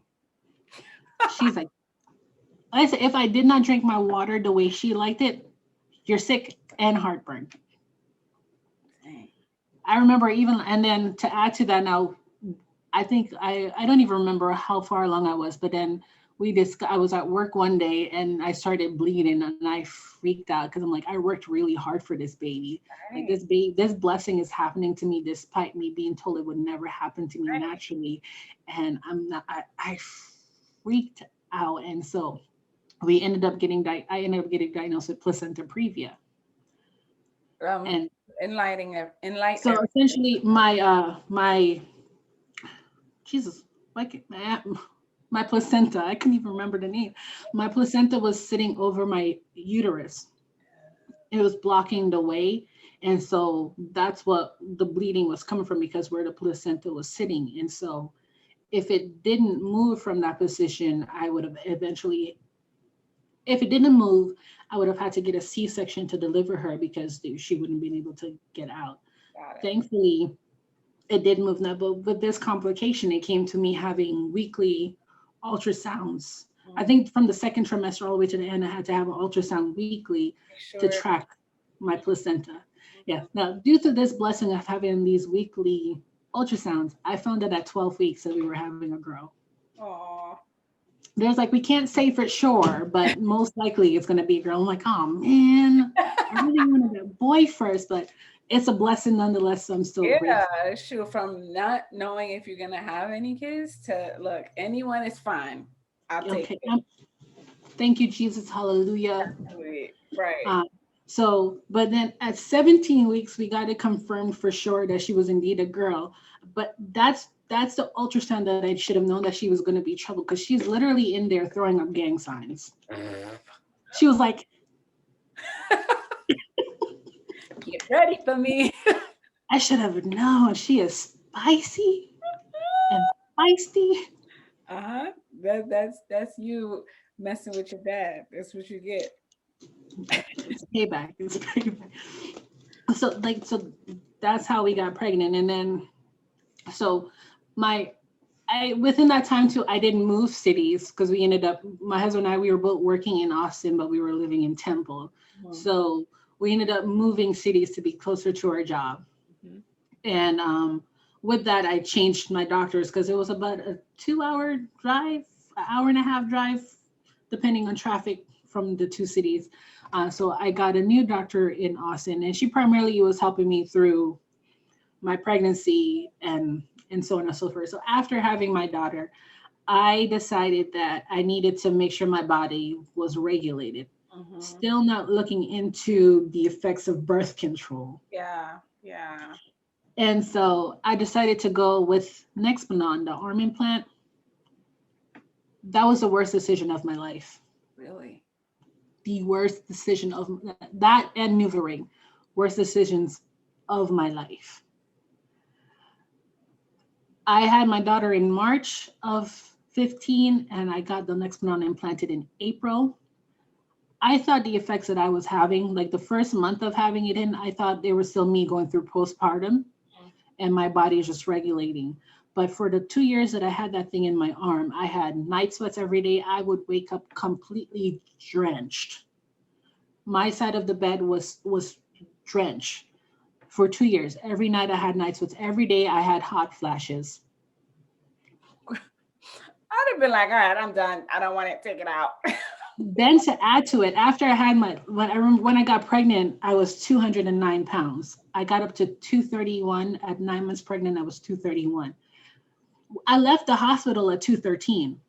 Speaker 1: She's like, I said, if I did not drink my water the way she liked it, you're sick and heartburn.
Speaker 2: Dang.
Speaker 1: I remember and then to add to that now, I think I don't even remember how far along I was, but then I was at work one day and I started bleeding and I freaked out because I'm like, I worked really hard for this baby. Right. Like this blessing is happening to me despite me being told it would never happen to me naturally. And I'm not, I freaked out. And so we ended up getting, I ended up getting diagnosed with placenta previa.
Speaker 2: Um,
Speaker 1: And
Speaker 2: enlighten
Speaker 1: so essentially my Jesus, like my placenta, I couldn't even remember the name. My placenta was sitting over my uterus. It was blocking the way. And so that's what the bleeding was coming from, because where the placenta was sitting. And so if it didn't move from that position, I would have eventually, if it didn't move, I would have had to get a C-section to deliver her, because she wouldn't have been able to get out.
Speaker 2: Got it.
Speaker 1: Thankfully, it did move now, but with this complication, it came to me having weekly ultrasounds. I think from the second trimester all the way to the end, I had to have an ultrasound weekly to
Speaker 2: Sure.
Speaker 1: track my placenta. Yeah. Now, due to this blessing of having these weekly ultrasounds, I found out at 12 weeks that we were having a girl.
Speaker 2: Aw.
Speaker 1: There's like, we can't say for sure, but most likely it's going to be a girl. I'm like, oh man, I really wanted a boy first, but it's a blessing nonetheless. So I'm still grateful.
Speaker 2: Yeah, sure. From not knowing if you're gonna have any kids to look, anyone is fine. I'll take
Speaker 1: Okay.
Speaker 2: it.
Speaker 1: Thank you, Jesus. Hallelujah.
Speaker 2: Right.
Speaker 1: So, but then at 17 weeks, we got it confirmed for sure that she was indeed a girl. But that's the ultrasound that I should have known that she was going to be trouble, because she's literally in there throwing up gang signs. She was like,
Speaker 2: Get ready for me.
Speaker 1: I should have known. She is spicy and feisty.
Speaker 2: Uh-huh. That's you messing with your dad. That's what you get.
Speaker 1: It's payback. It's payback. So that's how we got pregnant. And then, so within that time too, I didn't move cities, because we ended up, my husband and I, we were both working in Austin, but we were living in Temple. So we ended up moving cities to be closer to our job. And with that, I changed my doctors, because it was about a 2-hour drive, an hour and a half drive, depending on traffic from the two cities. So I got a new doctor in Austin, and she primarily was helping me through my pregnancy and so on and so forth. So after having my daughter, I decided that I needed to make sure my body was regulated. Still not looking into the effects of birth control.
Speaker 2: Yeah.
Speaker 1: And so I decided to go with Nexplanon, the arm implant. That was the worst decision of my life.
Speaker 2: Really?
Speaker 1: The worst decision of that, and NuvaRing, worst decisions of my life. I had my daughter in March of 15, and I got the Nexplanon implanted in April. I thought the effects that I was having, like the first month of having it in, I thought they were still me going through postpartum and my body is just regulating. But for the 2 years that I had that thing in my arm, I had night sweats every day. I would wake up completely drenched. My side of the bed was drenched for 2 years. Every night I had night sweats. Every day I had hot flashes.
Speaker 2: I'd have been like, all right, I'm done. I don't want to take it out.
Speaker 1: Then to add to it, after I had when I got pregnant, I was 209 pounds. I got up to 231 at 9 months pregnant. I was 231. I left the hospital at 213.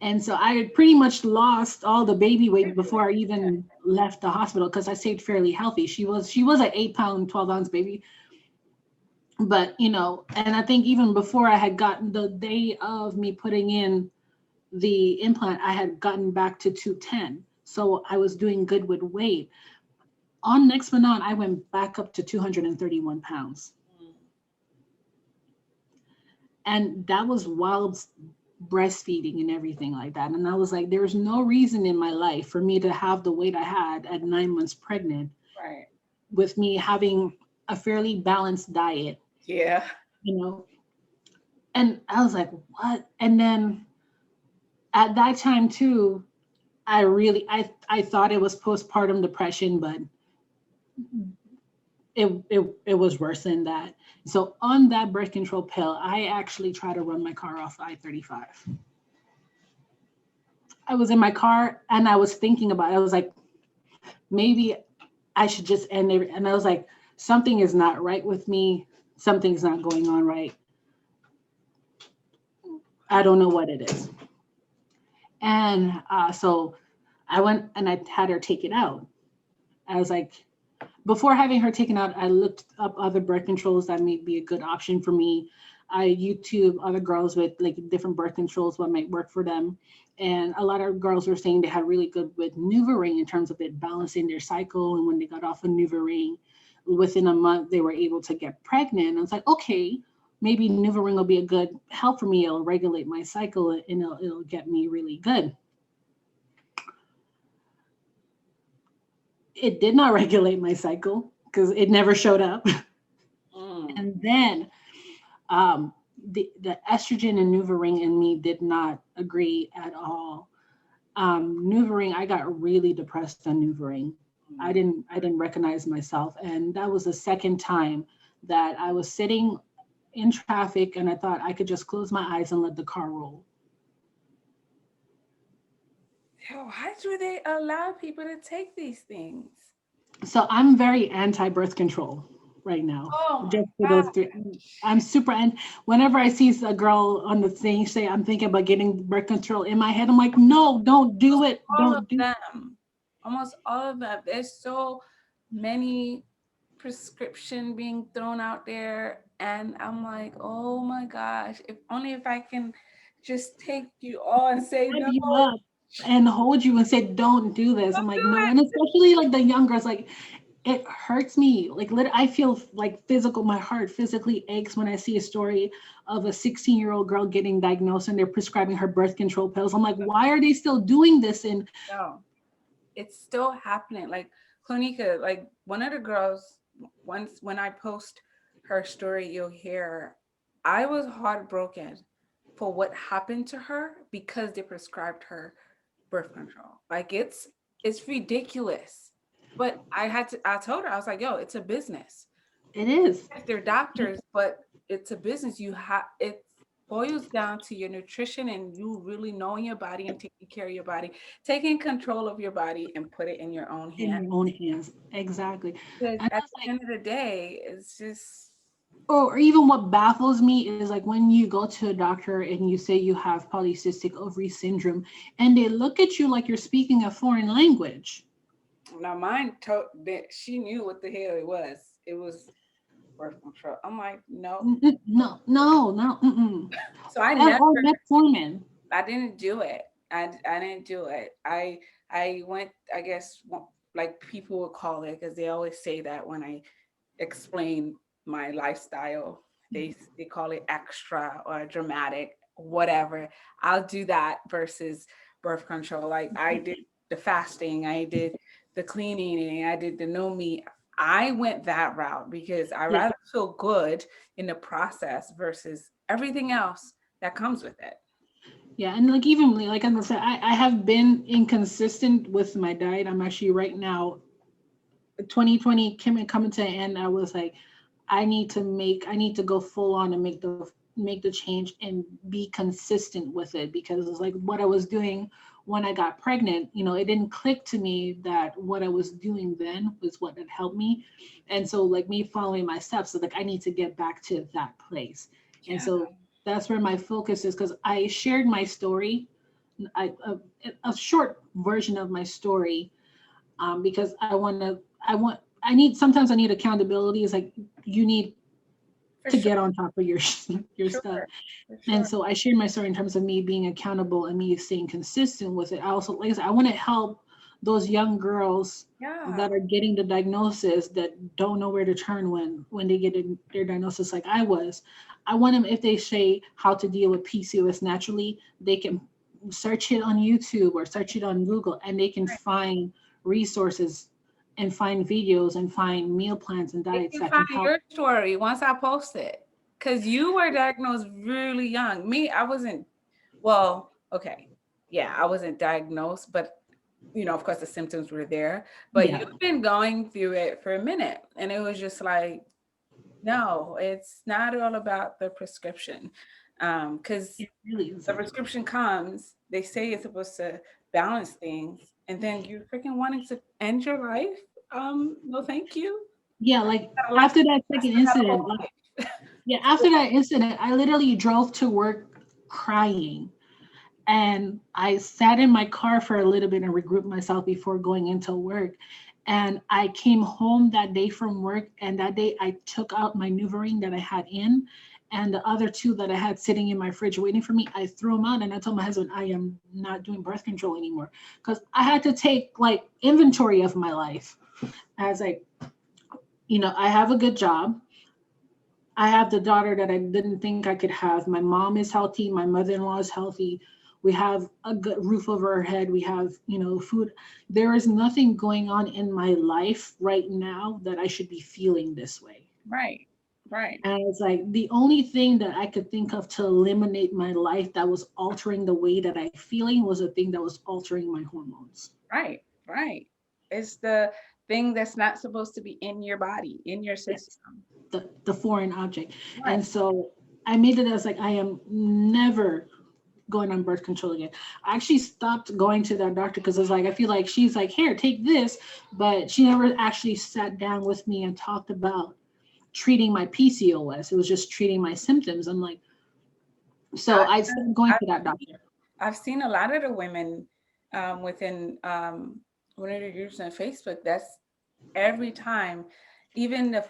Speaker 1: And so I had pretty much lost all the baby weight before I even left the hospital, because I stayed fairly healthy. She was an 8-pound, 12-ounce baby. But, and I think even before I had gotten, the day of me putting in the implant, I had gotten back to 210. So I was doing good with weight. On Nexplanon, I went back up to 231 pounds. And that was while breastfeeding and everything like that. And I was like, there's no reason in my life for me to have the weight I had at 9 months pregnant.
Speaker 2: Right.
Speaker 1: With me having a fairly balanced diet.
Speaker 2: Yeah.
Speaker 1: And I was like, what? And then at that time too, I thought it was postpartum depression, but it was worse than that. So on that birth control pill, I actually tried to run my car off I-35. I was in my car and I was thinking about it. I was like, maybe I should just end it. And I was like, something is not right with me. Something's not going on right. I don't know what it is. And so I went and I had her take it out. I was like, before having her taken out, I looked up other birth controls that may be a good option for me. I YouTube other girls with like different birth controls, what might work for them. And a lot of girls were saying they had really good with NuvaRing in terms of it balancing their cycle. And when they got off of NuvaRing, within a month, they were able to get pregnant. I was like, okay, maybe NuvaRing will be a good help for me. It'll regulate my cycle and it'll get me really good. It did not regulate my cycle because it never showed up. And then the estrogen and NuvaRing in me did not agree at all. NuvaRing, I got really depressed on NuvaRing. I didn't recognize myself, and that was the second time that I was sitting in traffic and I thought I could just close my eyes and let the car roll.
Speaker 2: Why do they allow people to take these things?
Speaker 1: So I'm very anti-birth control right now.
Speaker 2: Oh my
Speaker 1: Just for
Speaker 2: God.
Speaker 1: those three. I'm super, and whenever I see a girl on the thing say I'm thinking about getting birth control, in my head I'm like, no, don't do it.
Speaker 2: All
Speaker 1: Don't
Speaker 2: of
Speaker 1: do it.
Speaker 2: them. Almost all of them. There's so many prescription being thrown out there, and I'm like, oh my gosh, if only if I can just take you all and say
Speaker 1: Hype
Speaker 2: no,
Speaker 1: you up and hold you and say, don't do this. I'm
Speaker 2: don't
Speaker 1: like,
Speaker 2: do
Speaker 1: no.
Speaker 2: it.
Speaker 1: And especially like the young girls, like it hurts me. Like I feel like my heart physically aches when I see a story of a 16-year-old girl getting diagnosed and they're prescribing her birth control pills. I'm like, why are they still doing this? And
Speaker 2: No, it's still happening. Like Cloenica, like one of the girls, once when I post her story, you'll hear, I was heartbroken for what happened to her because they prescribed her birth control. Like it's ridiculous. But I told her, I was like, yo, it's a business.
Speaker 1: it is.
Speaker 2: They're doctors, but it's a business. It boils down to your nutrition and you really knowing your body and taking care of your body, taking control of your body and put it in your own
Speaker 1: In
Speaker 2: hands.
Speaker 1: your own hands. Exactly.
Speaker 2: Because
Speaker 1: And
Speaker 2: at
Speaker 1: that's
Speaker 2: the
Speaker 1: like,
Speaker 2: end of the day, it's just
Speaker 1: or even what baffles me is like when you go to a doctor and you say you have polycystic ovary syndrome and they look at you like you're speaking a foreign language.
Speaker 2: now mine told that she knew what the hell it was. It was birth control. I'm like, no.
Speaker 1: No, no, no. Mm-mm.
Speaker 2: So I
Speaker 1: And
Speaker 2: never
Speaker 1: or metformin.
Speaker 2: I didn't do it. I didn't do it. I went, I guess, like people would call it, because they always say that when I explain my lifestyle, they call it extra or dramatic, whatever. I'll do that versus birth control. Like I did the fasting, I did the clean eating, I did the no meat. I went that route because I
Speaker 1: Yeah.
Speaker 2: rather feel good in the process versus everything else that comes with it.
Speaker 1: Yeah. And like even like I said, I have been inconsistent with my diet. I'm actually right now 2020 coming to an end. I was like, I need to go full on and make the change and be consistent with it because it's like what I was doing when I got pregnant, it didn't click to me that what I was doing then was what had helped me. And so like me following my steps, so like I need to get back to that place. And
Speaker 2: Yeah.
Speaker 1: so that's where my focus is because I shared my story, I, a short version of my story, because sometimes I need accountability. It's like you need
Speaker 2: For
Speaker 1: to
Speaker 2: sure.
Speaker 1: get on top of your your
Speaker 2: Sure.
Speaker 1: stuff.
Speaker 2: For
Speaker 1: And
Speaker 2: sure.
Speaker 1: so I shared my story in terms of me being accountable and me staying consistent with it. I also, like I said, I want to help those young girls
Speaker 2: Yeah.
Speaker 1: that are getting the diagnosis that don't know where to turn when they get their diagnosis like I was. I want them, if they say how to deal with PCOS naturally, they can search it on YouTube or search it on Google and they can find resources and find videos and find meal plans and
Speaker 2: They
Speaker 1: diets
Speaker 2: can
Speaker 1: that can
Speaker 2: find
Speaker 1: help.
Speaker 2: your story once I post it. Because you were diagnosed really young. Me, I wasn't, well, okay. Yeah, I wasn't diagnosed, but of course the symptoms were there. But
Speaker 1: Yeah,
Speaker 2: you've been going through it for a minute. And it was just like, no, it's not all about the prescription. Because
Speaker 1: it really
Speaker 2: the
Speaker 1: isn't.
Speaker 2: prescription comes, they say it's supposed to balance things, and then you're freaking wanting to end your life. No, thank you.
Speaker 1: Yeah, like
Speaker 2: Got a
Speaker 1: after
Speaker 2: life.
Speaker 1: that
Speaker 2: I
Speaker 1: second
Speaker 2: still got a
Speaker 1: incident,
Speaker 2: whole life.
Speaker 1: yeah, after that incident, I literally drove to work crying. And I sat in my car for a little bit and regrouped myself before going into work. And I came home that day from work, and that day I took out my NuvaRing that I had in, and the other two that I had sitting in my fridge waiting for me. I threw them out, and I told my husband I am not doing birth control anymore because I had to take like inventory of my life. I was like, I have a good job. I have the daughter that I didn't think I could have. My mom is healthy. My mother-in-law is healthy. We have a good roof over our head. We have, food. There is nothing going on in my life right now that I should be feeling this way.
Speaker 2: Right. Right.
Speaker 1: And it's like the only thing that I could think of to eliminate my life that was altering the way that I feeling was a thing that was altering my hormones.
Speaker 2: Right. Right. It's the thing that's not supposed to be in your body, in your
Speaker 1: Yes.
Speaker 2: system.
Speaker 1: The foreign object.
Speaker 2: Right.
Speaker 1: And so I made it as like I am never going on birth control again. I actually stopped going to that doctor because it's like I feel like she's like, here, take this, but she never actually sat down with me and talked about treating my PCOS. It was just treating my symptoms. I'm like, so I stopped going to that doctor.
Speaker 2: I've seen a lot of the women within one of the groups on Facebook. That's every time, even the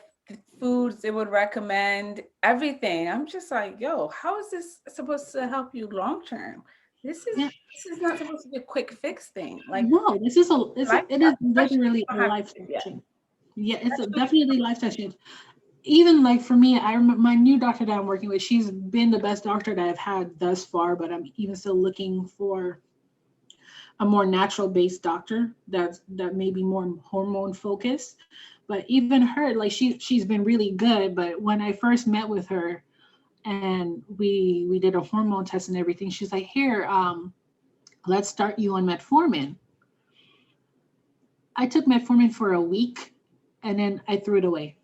Speaker 2: foods they would recommend, everything. I'm just like, yo, how is this supposed to help you long term? This is
Speaker 1: Yeah.
Speaker 2: this is not supposed to be a quick fix thing. Like,
Speaker 1: No, this is it is
Speaker 2: especially if you
Speaker 1: literally
Speaker 2: don't
Speaker 1: a
Speaker 2: have
Speaker 1: lifestyle
Speaker 2: kids yet.
Speaker 1: change. Yeah, it's a
Speaker 2: Especially if
Speaker 1: definitely lifestyle change. Even like for me, I remember my new doctor that I'm working with, she's been the best doctor that I've had thus far, but I'm even still looking for a more natural based doctor that may be more hormone focused. But even her, like she's been really good. But when I first met with her and we did a hormone test and everything, she's like, here, let's start you on metformin. I took metformin for a week and then I threw it away.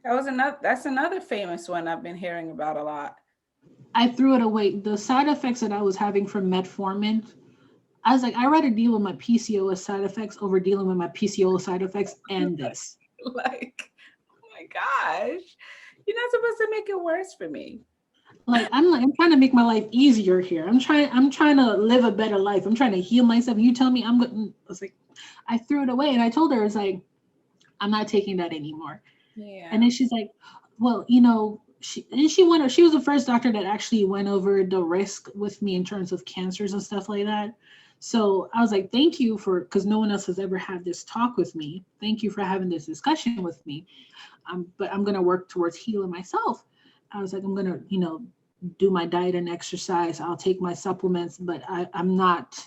Speaker 2: that's another famous one I've been hearing about a lot.
Speaker 1: I threw it away. The side effects that I was having from metformin, I was like, I'd rather deal with my PCOS side effects over dealing with my PCOS side effects and this.
Speaker 2: Like, oh my gosh, you're not supposed to make it worse for me.
Speaker 1: I'm trying to make my life easier here. I'm trying to live a better life. I'm trying to heal myself. You tell me I'm good. I was like, I threw it away and I told her, it's like, I'm not taking that anymore.
Speaker 2: Yeah.
Speaker 1: And then she's like, well, she was the first doctor that actually went over the risk with me in terms of cancers and stuff like that. So I was like, thank you because no one else has ever had this talk with me. Thank you for having this discussion with me. But I'm going to work towards healing myself. I was like, I'm going to, do my diet and exercise. I'll take my supplements, but I'm not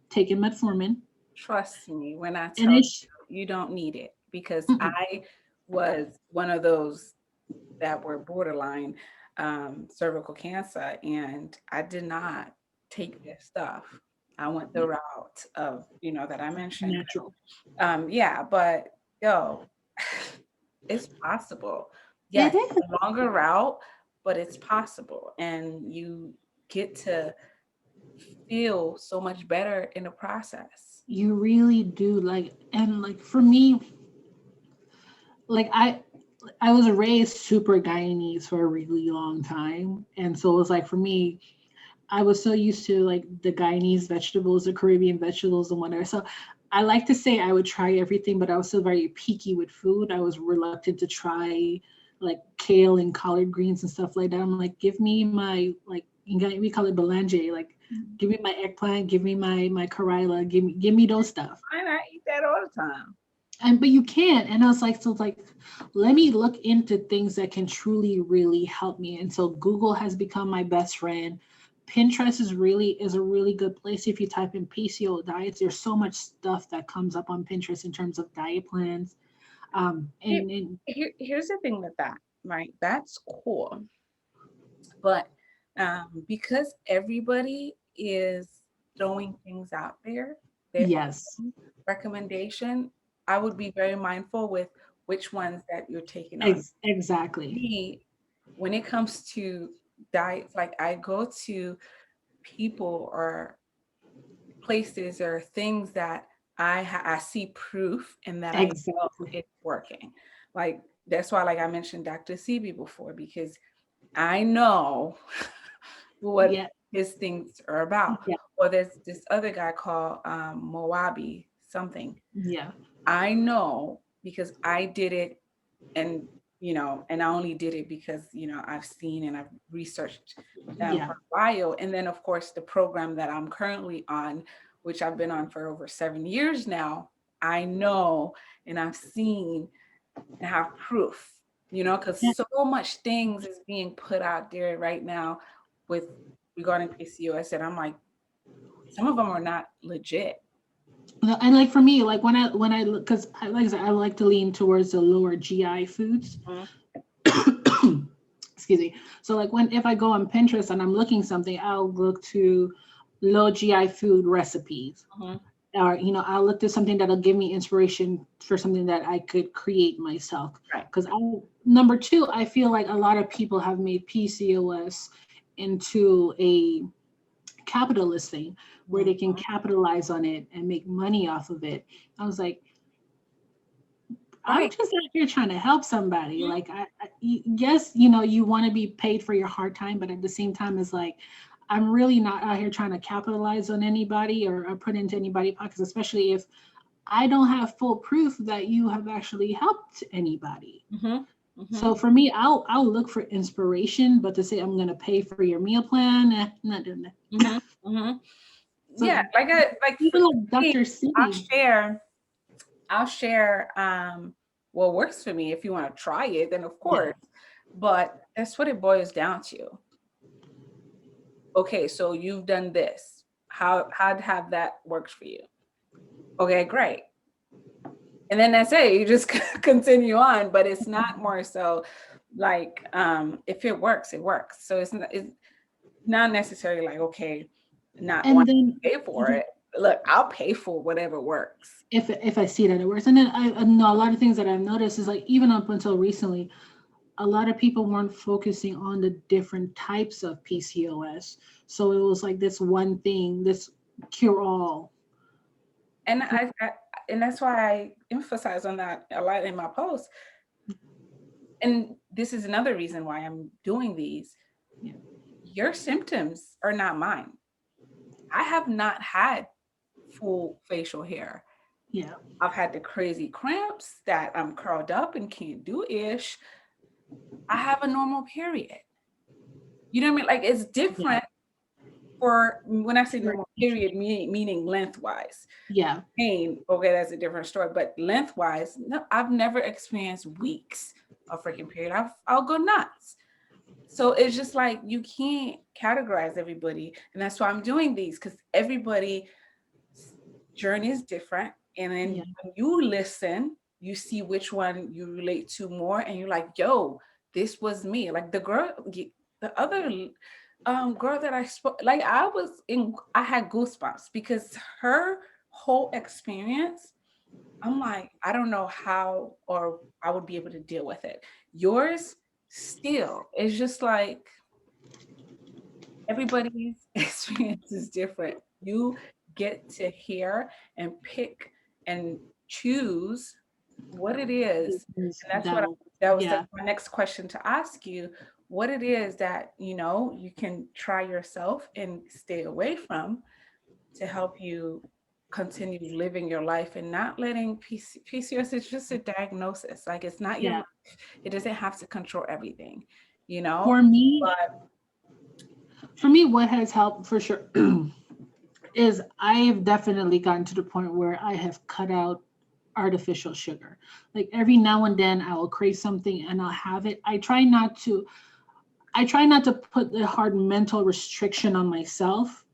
Speaker 1: taking metformin.
Speaker 2: Trust me when I
Speaker 1: And
Speaker 2: tell
Speaker 1: it's,
Speaker 2: you, you don't need it, because
Speaker 1: mm-mm,
Speaker 2: I was one of those that were borderline cervical cancer, and I did not take their stuff. I went the route of, that I mentioned.
Speaker 1: natural.
Speaker 2: Yeah, but yo, it's possible.
Speaker 1: It
Speaker 2: Yes,
Speaker 1: is.
Speaker 2: it's a longer route, but it's possible. And you get to feel so much better in the process.
Speaker 1: You really do and for me, like I was raised super Guyanese for a really long time. And so it was like for me, I was so used to like the Guyanese vegetables, the Caribbean vegetables and whatever. So I like to say I would try everything, but I was still very picky with food. I was reluctant to try like kale and collard greens and stuff like that. I'm like, give me my we call it belange, like give me my eggplant, give me my karila, give me those stuff.
Speaker 2: And I eat that all the time.
Speaker 1: And but you can't. And I was like, so it's like, let me look into things that can truly, really help me. And so Google has become my best friend. Pinterest is a really good place if you type in PCO diets. There's so much stuff that comes up on Pinterest in terms of diet plans. And
Speaker 2: Here's the thing with that, right? That's cool. But because everybody is throwing things out there, their
Speaker 1: yes,
Speaker 2: own recommendation, I would be very mindful with which ones that you're taking on.
Speaker 1: exactly.
Speaker 2: Me, when it comes to diets, like I go to people or places or things that I see proof and that I know
Speaker 1: Exactly.
Speaker 2: it's working. Like that's why, like I mentioned Dr. CB before, because I know what
Speaker 1: Yeah.
Speaker 2: his things are about.
Speaker 1: Yeah.
Speaker 2: Or there's this other guy called Moabi something.
Speaker 1: Yeah.
Speaker 2: I know because I did it, and and I only did it because I've seen and I've researched them
Speaker 1: Yeah.
Speaker 2: for a while. And then of course the program that I'm currently on, which I've been on for over 7 years now, I know and I've seen and have proof, because
Speaker 1: Yeah.
Speaker 2: so much things is being put out there right now with regarding PCOS, and I'm like, some of them are not legit.
Speaker 1: And like for me, like when I look, because like I said, I like to lean towards the lower GI foods.
Speaker 2: Mhm.
Speaker 1: Excuse me. So like if I go on Pinterest and I'm looking something, I'll look to low GI food recipes.
Speaker 2: Mhm.
Speaker 1: Or I'll look to something that'll give me inspiration for something that I could create myself.
Speaker 2: Right.
Speaker 1: Because number two, I feel like a lot of people have made PCOS into a capitalist thing where they can
Speaker 2: Mhm.
Speaker 1: capitalize on it and make money off of it. I was like, I'm
Speaker 2: Right.
Speaker 1: just out here trying to help somebody.
Speaker 2: Mhm.
Speaker 1: Like, yes, you want to be paid for your hard time, but at the same time, it's like, I'm really not out here trying to capitalize on anybody or put into anybody's pockets, especially if I don't have full proof that you have actually helped anybody.
Speaker 2: Mhm.
Speaker 1: So
Speaker 2: Mhm.
Speaker 1: for me, I'll look for inspiration, but to say I'm gonna pay for your meal plan, not doing that.
Speaker 2: Mhm. Mhm. Yeah,
Speaker 1: So
Speaker 2: like for
Speaker 1: even like
Speaker 2: me,
Speaker 1: Dr.
Speaker 2: I'll
Speaker 1: C,
Speaker 2: share I'll share what works for me. If you want to try it, then of
Speaker 1: yeah,
Speaker 2: course. But that's what it boils down to. Okay, so you've done this. How have that worked for you? Okay, great. And then that's it. You just continue on, but it's not more so like if it works, it works. So it's not necessarily like, okay, not
Speaker 1: and
Speaker 2: wanting
Speaker 1: then
Speaker 2: to pay for it. Look, I'll pay for whatever works.
Speaker 1: if I see that it works, and then I know a lot of things that I've noticed is like even up until recently, a lot of people weren't focusing on the different types of PCOS. So it was like this one thing, this cure all.
Speaker 2: And and that's why I emphasize on that a lot in my posts. And this is another reason why I'm doing these.
Speaker 1: Yeah.
Speaker 2: Your symptoms are not mine. I have not had full facial hair.
Speaker 1: Yeah.
Speaker 2: I've had the crazy cramps that I'm curled up and can't do ish. I have a normal period. You know what I mean? Like it's
Speaker 1: Yeah.
Speaker 2: different for when I say normal period, meaning lengthwise.
Speaker 1: Yeah.
Speaker 2: Pain, okay, that's a different story. But lengthwise, no, I've never experienced weeks of freaking period. I'll go nuts. So it's just like you can't categorize everybody, and that's why I'm doing these because everybody's journey is different. And
Speaker 1: Yeah.
Speaker 2: then when you listen, you see which one you relate to more, and you're like, "Yo, this was me." Like the other girl that I spoke, like I had goosebumps because her whole experience, I'm like, I don't know how or I would be able to deal with it. Yours still is just like everybody's experience is different. You get to hear and pick and choose what it is. And that's what that was
Speaker 1: Yeah.
Speaker 2: my next question to ask you. What it is that you can try yourself and stay away from to help you continue living your life and not letting PCOS is just a diagnosis. Like it's not your
Speaker 1: Yeah.
Speaker 2: life. It doesn't have to control everything, you know?
Speaker 1: For me,
Speaker 2: But
Speaker 1: what has helped for sure is I've definitely gotten to the point where I have cut out artificial sugar. Like every now and then I will crave something and I'll have it. I try not to put the hard mental restriction on myself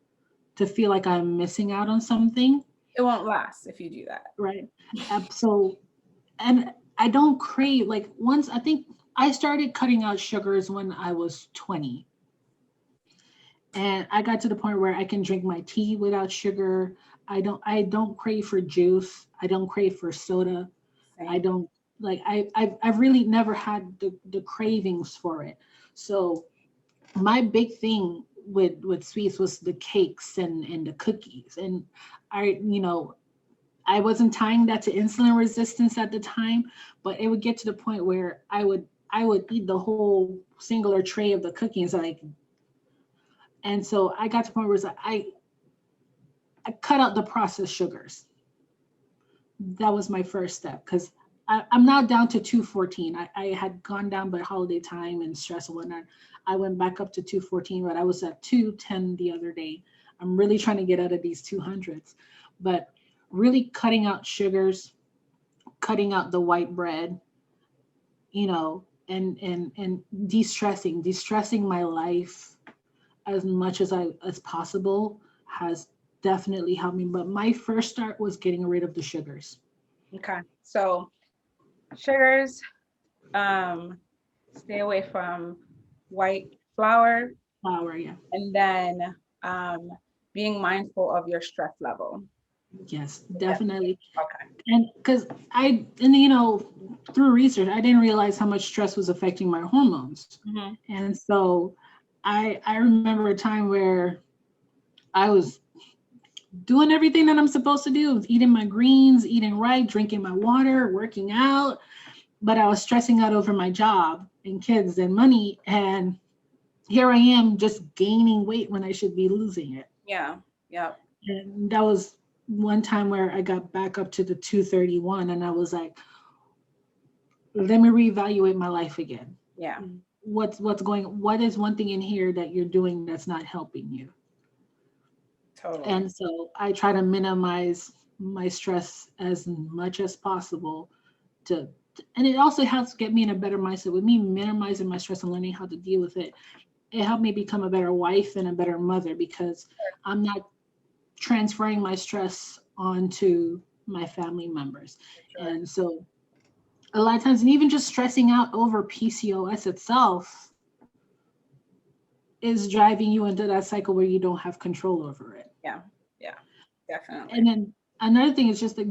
Speaker 1: to feel like I'm missing out on something.
Speaker 2: it won't last if you do that.
Speaker 1: Right. So, and I don't crave, like once I think I started cutting out sugars when I was 20. And I got to the point where I can drink my tea without sugar. I don't crave for juice. I don't crave for soda. I
Speaker 2: Same.
Speaker 1: don't like I've really never had the cravings for it. So my big thing with sweets was the cakes and the cookies. And I wasn't tying that to insulin resistance at the time, but it would get to the point where I would eat the whole singular tray of the cookies. Like And so I got to the point where it's like I cut out the processed sugars. That was my first step because I'm now down to 214. I had gone down by holiday time and stress and whatnot. I went back up to 214, but I was at 210 the other day. I'm really trying to get out of these 200s, but really cutting out sugars, cutting out the white bread, and de-stressing my life as much as possible has definitely helped me. But my first start was getting rid of the sugars.
Speaker 2: Okay. So sugars, stay away from white flour,
Speaker 1: Flour, yeah.
Speaker 2: and then um, being mindful of your stress level.
Speaker 1: Yes,
Speaker 2: Yeah.
Speaker 1: definitely.
Speaker 2: Okay.
Speaker 1: And because through research, I didn't realize how much stress was affecting my hormones.
Speaker 2: Mm-hmm.
Speaker 1: And so I remember a time where I was doing everything that I'm supposed to do, eating my greens, eating right, drinking my water, working out, but I was stressing out over my job and kids and money. And here I am just gaining weight when I should be losing it.
Speaker 2: Yeah. Yeah.
Speaker 1: And that was one time where I got back up to the 231 and I was like, let me reevaluate my life again.
Speaker 2: Yeah.
Speaker 1: What is one thing in here that you're doing that's not helping you?
Speaker 2: Totally.
Speaker 1: And so I try to minimize my stress as much as possible to and it also helps get me in a better mindset. With me minimizing my stress and learning how to deal with it, it helped me become a better wife and a better mother because I'm not transferring my stress onto my family members.
Speaker 2: Sure.
Speaker 1: And so a lot of times, and even just stressing out over PCOS itself is driving you into that cycle where you don't have control over it.
Speaker 2: Yeah. Yeah. Definitely.
Speaker 1: And then another thing is just like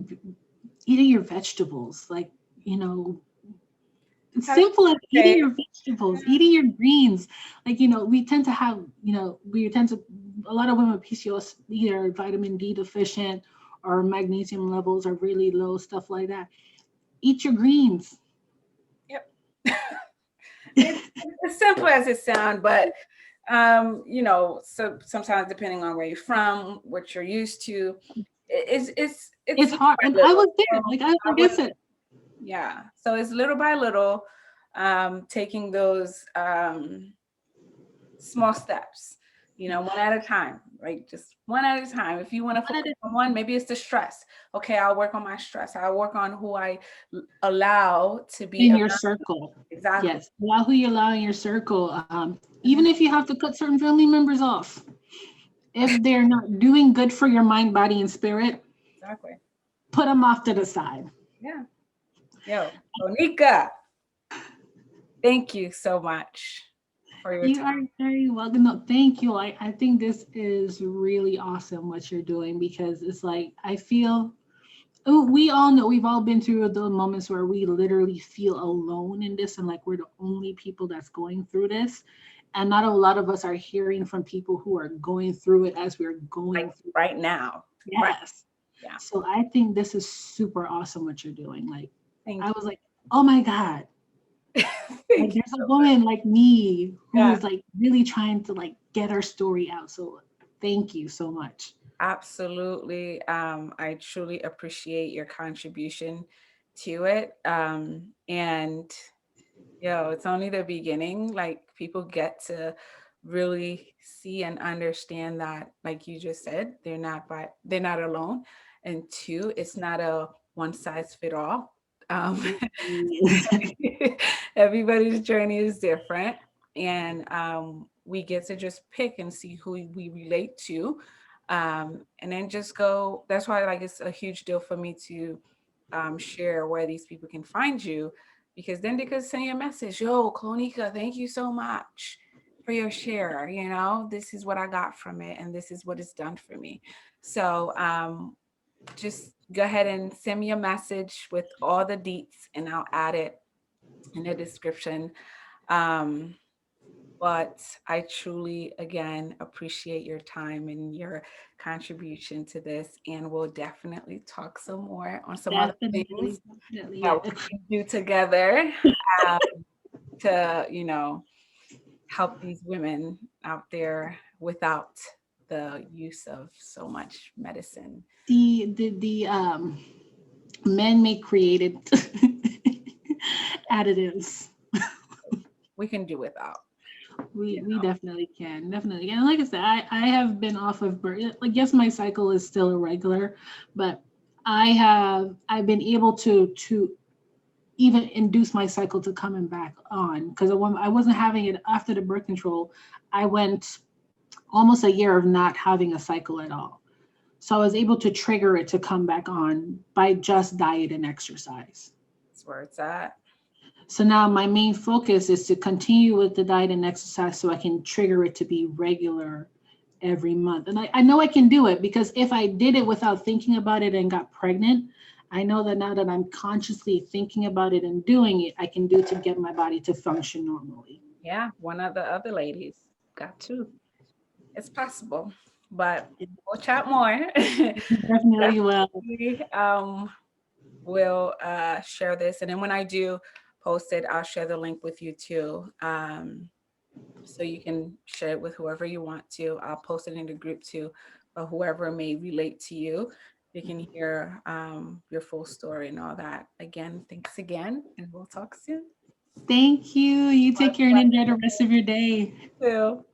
Speaker 1: eating your vegetables, like, you know, it's
Speaker 2: How do
Speaker 1: simple as
Speaker 2: you
Speaker 1: eating
Speaker 2: say?
Speaker 1: your vegetables, eating your greens. Like, we tend to have, a lot of women with PCOS either vitamin D deficient or magnesium levels are really low, stuff like that. Eat your greens.
Speaker 2: Yep. It's as simple as it sounds, but so sometimes depending on where you're from, what you're used to, it's
Speaker 1: It's hard. And I
Speaker 2: little.
Speaker 1: was there.
Speaker 2: So
Speaker 1: Like,
Speaker 2: I
Speaker 1: like I
Speaker 2: would,
Speaker 1: said,
Speaker 2: yeah. So it's little by little, taking those small steps, one at a time, right? Just one at a time. If you want to
Speaker 1: one at
Speaker 2: focus
Speaker 1: a
Speaker 2: on one, maybe it's the stress. Okay, I'll work on my stress. I'll work on who I allow to be
Speaker 1: in
Speaker 2: around.
Speaker 1: your circle.
Speaker 2: Exactly.
Speaker 1: Yes. Allow who you allow in your circle. Even if you have to cut certain family members off, if they're not doing good for your mind, body, and spirit,
Speaker 2: Exactly.
Speaker 1: put them off to the side.
Speaker 2: Yeah. Yo, Cloenica, thank you so much for your
Speaker 1: You
Speaker 2: time.
Speaker 1: are very welcome. No, thank you. I think this is really awesome what you're doing because it's like I feel we all know we've all been through the moments where we literally feel alone in this and like we're the only people that's going through this. And not a lot of us are hearing from people who are going through it as we're
Speaker 2: Like
Speaker 1: going through.
Speaker 2: right now. Right.
Speaker 1: Yes.
Speaker 2: Yeah.
Speaker 1: So I think this is super awesome what you're doing. Like
Speaker 2: Thank
Speaker 1: I was like, oh my God.
Speaker 2: you.
Speaker 1: Like
Speaker 2: Thank you
Speaker 1: there's a
Speaker 2: so much.
Speaker 1: woman like me who
Speaker 2: Yeah.
Speaker 1: is like really trying to like get her story out. So thank you so much.
Speaker 2: Absolutely. I truly appreciate your contribution to it. And it's only the beginning. Like people get to really see and understand that, like you just said, they're not alone. And two, it's not a one size fit all. Um, everybody's journey is different. And we get to just pick and see who we relate to. And then just go. That's why like it's a huge deal for me to share where these people can find you, because then they could send you a message. Yo, Cloenica, thank you so much for your share. This is what I got from it, and this is what it's done for me. So just go ahead and send me a message with all the deets, and I'll add it in the description. Um, but I truly, again, appreciate your time and your contribution to this. And we'll definitely talk some more on some other things
Speaker 1: Definitely, definitely.
Speaker 2: that
Speaker 1: Yeah.
Speaker 2: we can do together, um, to, help these women out there without the use of so much medicine.
Speaker 1: The man-made created additives.
Speaker 2: We can do without, you
Speaker 1: We
Speaker 2: know.
Speaker 1: definitely can, definitely. And like I said, I have been off of birth. Like, yes, my cycle is still irregular, but I've been able to even induce my cycle to coming back on, because when I wasn't having it after the birth control, I went almost a year of not having a cycle at all. So I was able to trigger it to come back on by just diet and exercise.
Speaker 2: That's where it's at.
Speaker 1: So now my main focus is to continue with the diet and exercise so I can trigger it to be regular every month. And I know I can do it, because if I did it without thinking about it and got pregnant, I know that now that I'm consciously thinking about it and doing it, I can do it to get my body to function normally.
Speaker 2: Yeah, one of the other ladies got two. It's possible, but we'll chat more.
Speaker 1: Definitely will.
Speaker 2: Definitely will share this. And then when I do post it, I'll share the link with you too. So you can share it with whoever you want to. I'll post it in the group too, but whoever may relate to you, you can hear your full story and all that. Again, thanks again, and we'll talk soon.
Speaker 1: Thank you. You take care and enjoy the rest of your day.
Speaker 2: You too.